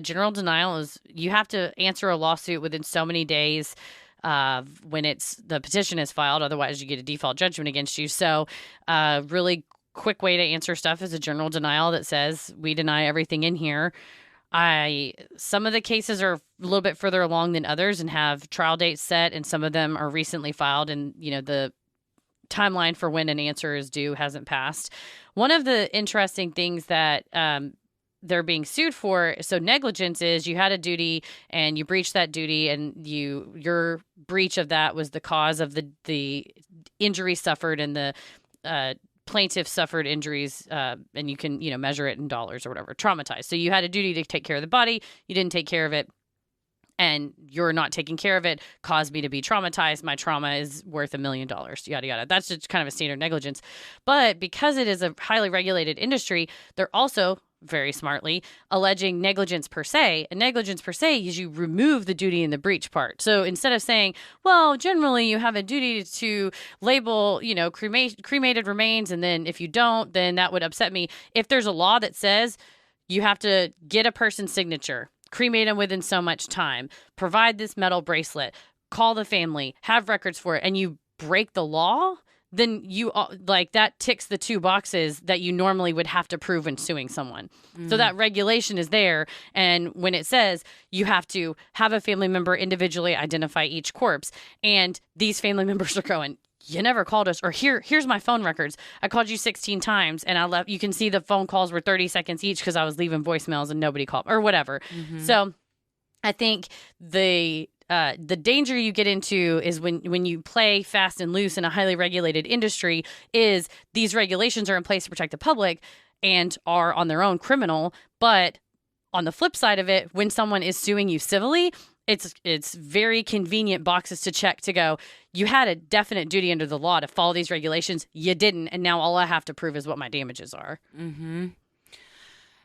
general denial is you have to answer a lawsuit within so many days when the petition is filed. Otherwise, you get a default judgment against you. So really quick way to answer stuff is a general denial that says we deny everything in here. Some of the cases are a little bit further along than others and have trial dates set, and some of them are recently filed, and the timeline for when an answer is due hasn't passed. One of the interesting things that they're being sued for, so negligence is you had a duty and you breached that duty, and your breach of that was the cause of the injury suffered, and the plaintiff suffered injuries, and you can, measure it in dollars or whatever, traumatized. So you had a duty to take care of the body. You didn't take care of it, and you're not taking care of it caused me to be traumatized. My trauma is worth $1 million, yada, yada. That's just kind of a standard negligence. But because it is a highly regulated industry, they're also very smartly alleging negligence per se. And negligence per se is you remove the duty and the breach part. So instead of saying, well, generally you have a duty to label, cremated remains, and then if you don't, then that would upset me. If there's a law that says you have to get a person's signature, cremate them within so much time, provide this metal bracelet, call the family, have records for it, and you break the law, then you that ticks the two boxes that you normally would have to prove when suing someone. So that regulation is there. And when it says you have to have a family member individually identify each corpse, and these family members are going, you never called us, or here's my phone records. I called you 16 times and I left. You can see the phone calls were 30 seconds each because I was leaving voicemails and nobody called or whatever. Mm-hmm. So I think the danger you get into is when you play fast and loose in a highly regulated industry is these regulations are in place to protect the public and are on their own criminal. But on the flip side of it, when someone is suing you civilly, it's very convenient boxes to check to go, you had a definite duty under the law to follow these regulations. You didn't. And now all I have to prove is what my damages are. Mm-hmm.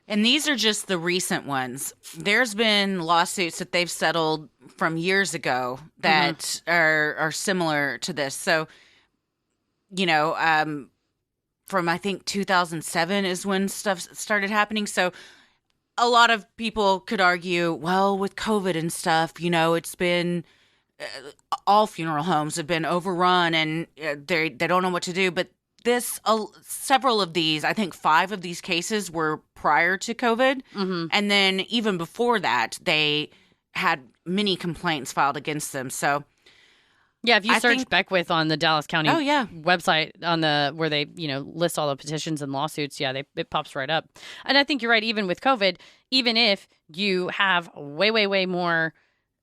And these are just the recent ones. There's been lawsuits that they've settled from years ago that are similar to this. So, from I think 2007 is when stuff started happening. So a lot of people could argue, well, with COVID and stuff, it's been all funeral homes have been overrun and they don't know what to do. But several of these, I think 5 of these cases were prior to COVID. Mm-hmm. And then even before that, they had many complaints filed against them. So yeah, if you search Beckwith on the Dallas County website where they, list all the petitions and lawsuits, it pops right up. And I think you're right, even with COVID, even if you have way, way, way more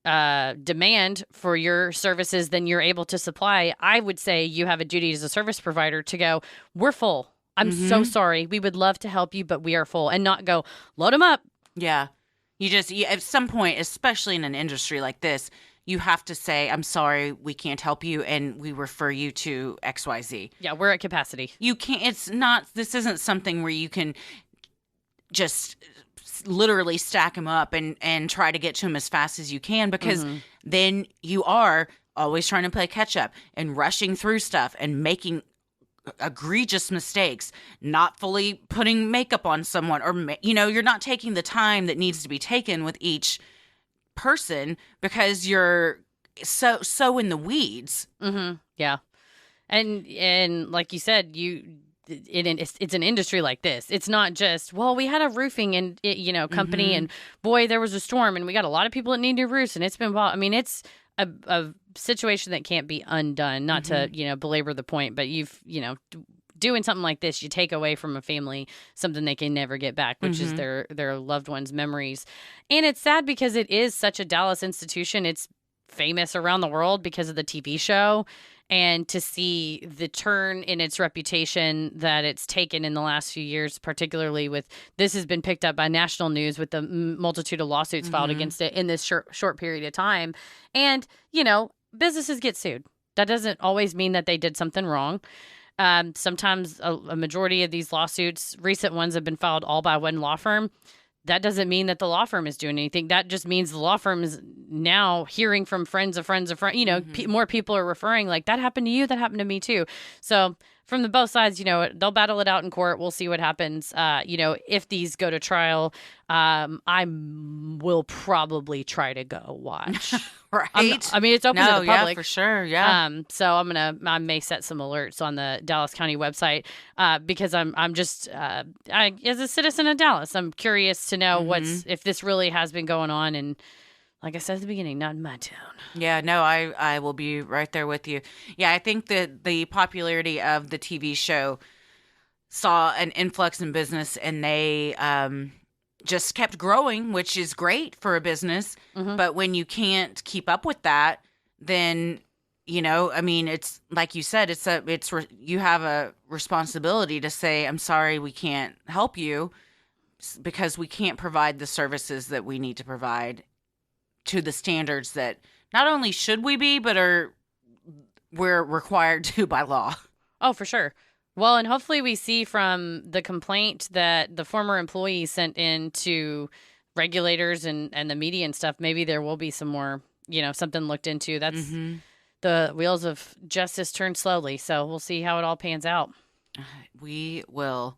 demand for your services than you're able to supply, I would say you have a duty as a service provider to go, we're full. I'm so sorry. We would love to help you, but we are full, and not go, load them up. Yeah. At some point, especially in an industry like this, you have to say, I'm sorry, we can't help you, and we refer you to XYZ. Yeah, we're at capacity. You can't, this isn't something where you can just literally stack them up and try to get to them as fast as you can, because then you are always trying to play catch up and rushing through stuff and making egregious mistakes, not fully putting makeup on someone, or, you're not taking the time that needs to be taken with each person because you're so in the weeds. Mm-hmm. Yeah. And like you said, it's an industry like this. It's not just, well, we had a roofing and company, Mm-hmm. and boy, there was a storm, and we got a lot of people that need new roofs, and it's been, I mean, it's a situation that can't be undone. Not Mm-hmm. to belabor the point, but doing something like this, you take away from a family something they can never get back, which is Mm-hmm. their loved ones' memories. And it's sad because it is such a Dallas institution. It's famous around the world because of the TV show. And to see the turn in its reputation that it's taken in the last few years, particularly with this has been picked up by national news with the multitude of lawsuits filed against it in this short period of time. And, businesses get sued. That doesn't always mean that they did something wrong. Sometimes a majority of these lawsuits, recent ones, have been filed all by one law firm. That doesn't mean that the law firm is doing anything. That just means the law firm is now hearing from friends of friends of friends. More people are referring like, that happened to you, that happened to me too. So from the both sides, they'll battle it out in court. We'll see what happens. If these go to trial, I will probably try to go watch. Right. It's open to the public. Yeah, for sure. Yeah. So I may set some alerts on the Dallas County website because I'm just as a citizen of Dallas, I'm curious to know if this really has been going on. And like I said at the beginning, not in my town. Yeah, no, I will be right there with you. Yeah, I think that the popularity of the TV show saw an influx in business, and they just kept growing, which is great for a business. Mm-hmm. But when you can't keep up with that, then it's like you said, you have a responsibility to say, I'm sorry, we can't help you because we can't provide the services that we need to provide to the standards that not only should we be, but we're required to by law. Oh, for sure. Well, and hopefully we see from the complaint that the former employee sent in to regulators and the media and stuff, maybe there will be some more, something looked into. That's the wheels of justice turn slowly. So we'll see how it all pans out. We will.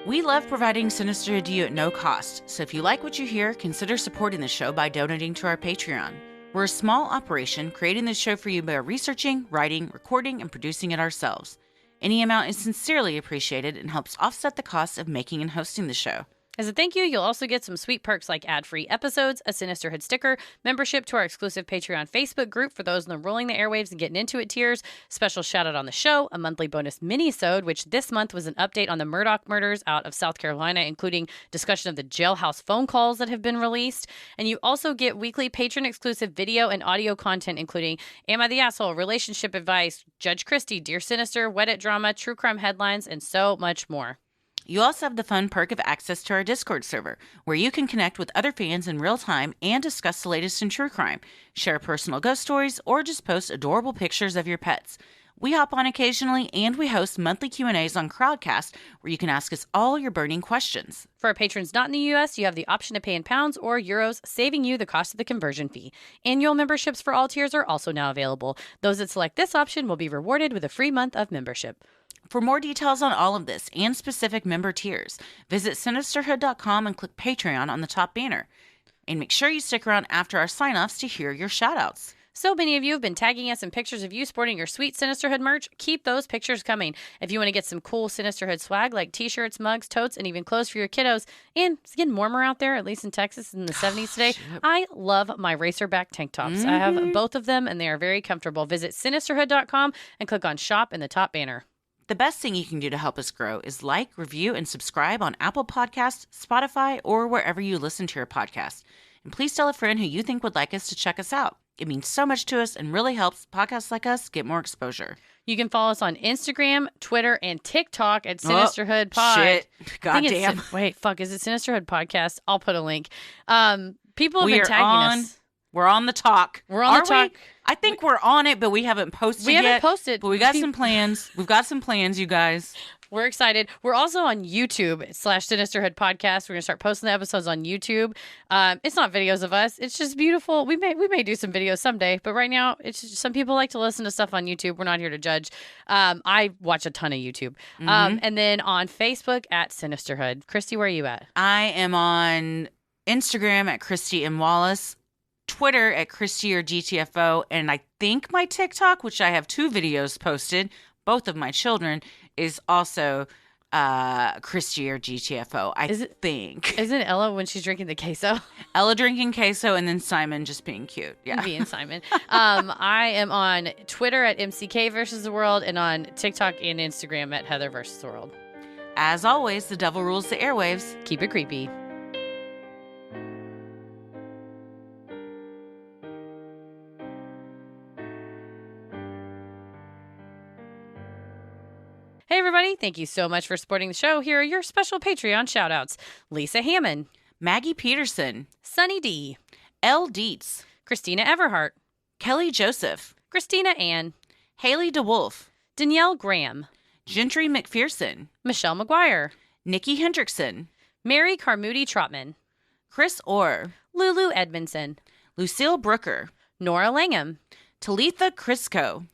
We love providing Sinisterhood to you at no cost, so if you like what you hear, consider supporting the show by donating to our Patreon. We're a small operation creating this show for you by researching, writing, recording, and producing it ourselves. Any amount is sincerely appreciated and helps offset the costs of making and hosting the show. As a thank you, you'll also get some sweet perks like ad-free episodes, a Sinisterhood sticker, membership to our exclusive Patreon Facebook group for those in the Rolling the Airwaves and Getting Into It tiers, special shout-out on the show, a monthly bonus mini-sode, which this month was an update on the Murdaugh murders out of South Carolina, including discussion of the jailhouse phone calls that have been released. And you also get weekly patron-exclusive video and audio content, including Am I the Asshole?, relationship advice, Judge Christie, Dear Sinister, Weddit drama, true crime headlines, and so much more. You also have the fun perk of access to our Discord server, where you can connect with other fans in real time and discuss the latest in true crime, share personal ghost stories, or just post adorable pictures of your pets. We hop on occasionally, and we host monthly Q&As on Crowdcast, where you can ask us all your burning questions. For our patrons not in the U.S., you have the option to pay in pounds or euros, saving you the cost of the conversion fee. Annual memberships for all tiers are also now available. Those that select this option will be rewarded with a free month of membership. For more details on all of this and specific member tiers, visit Sinisterhood.com and click Patreon on the top banner. And make sure you stick around after our sign-offs to hear your shout-outs. So many of you have been tagging us in pictures of you sporting your sweet Sinisterhood merch. Keep those pictures coming. If you want to get some cool Sinisterhood swag like t-shirts, mugs, totes, and even clothes for your kiddos, and it's getting warmer out there, at least in Texas in the 70s today, I love my Racerback tank tops. I have both of them, and they are very comfortable. Visit Sinisterhood.com and click on Shop in the top banner. The best thing you can do to help us grow is like, review, and subscribe on Apple Podcasts, Spotify, or wherever you listen to your podcast. And please tell a friend who you think would like us to check us out. It means so much to us and really helps podcasts like us get more exposure. You can follow us on Instagram, Twitter, and TikTok at Sinisterhood Pod. Shit. Goddamn. Wait, fuck. Is it Sinisterhood Podcast? I'll put a link. People have been tagging us. We're on the talk. We're on the talk. I think we're on it, but we haven't posted yet. We haven't posted. But we got some plans. We've got some plans, you guys. We're excited. We're also on YouTube /Sinisterhood podcast. We're going to start posting the episodes on YouTube. It's not videos of us. It's just beautiful. We may do some videos someday, but right now it's just, some people like to listen to stuff on YouTube. We're not here to judge. I watch a ton of YouTube. And then on Facebook @Sinisterhood. Christy, where are you at? I am on Instagram @Christy M. Wallace, Twitter @Christy or GTFO, and I think my TikTok, which I have 2 videos posted, both of my children, is also Christy or GTFO. I think. Isn't Ella when she's drinking the queso? Ella drinking queso, and then Simon just being cute. Yeah, being Simon. I am on Twitter @MCK versus the world, and on TikTok and Instagram @Heather versus the world. As always, the devil rules the airwaves. Keep it creepy. Hey, everybody. Thank you so much for supporting the show. Here are your special Patreon shout-outs. Lisa Hammond, Maggie Peterson, Sunny D, Elle Dietz, Christina Everhart, Kelly Joseph, Christina Ann, Haley DeWolf, Danielle Graham, Gentry McPherson, Michelle McGuire, Nikki Hendrickson, Mary Carmody Trotman, Chris Orr, Lulu Edmondson, Lucille Brooker, Nora Langham, Talitha Crisco,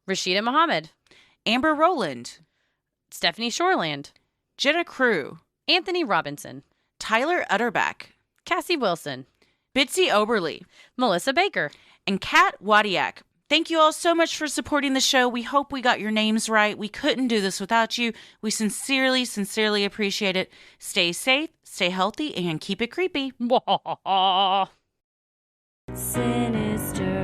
Rashida Muhammad, Amber Rowland, Stephanie Shoreland, Jenna Crew, Anthony Robinson, Tyler Utterback, Cassie Wilson, Bitsy Oberly, Melissa Baker, and Kat Wadiak. Thank you all so much for supporting the show. We hope we got your names right. We couldn't do this without you. We sincerely, sincerely appreciate it. Stay safe, stay healthy, and keep it creepy. Sinister.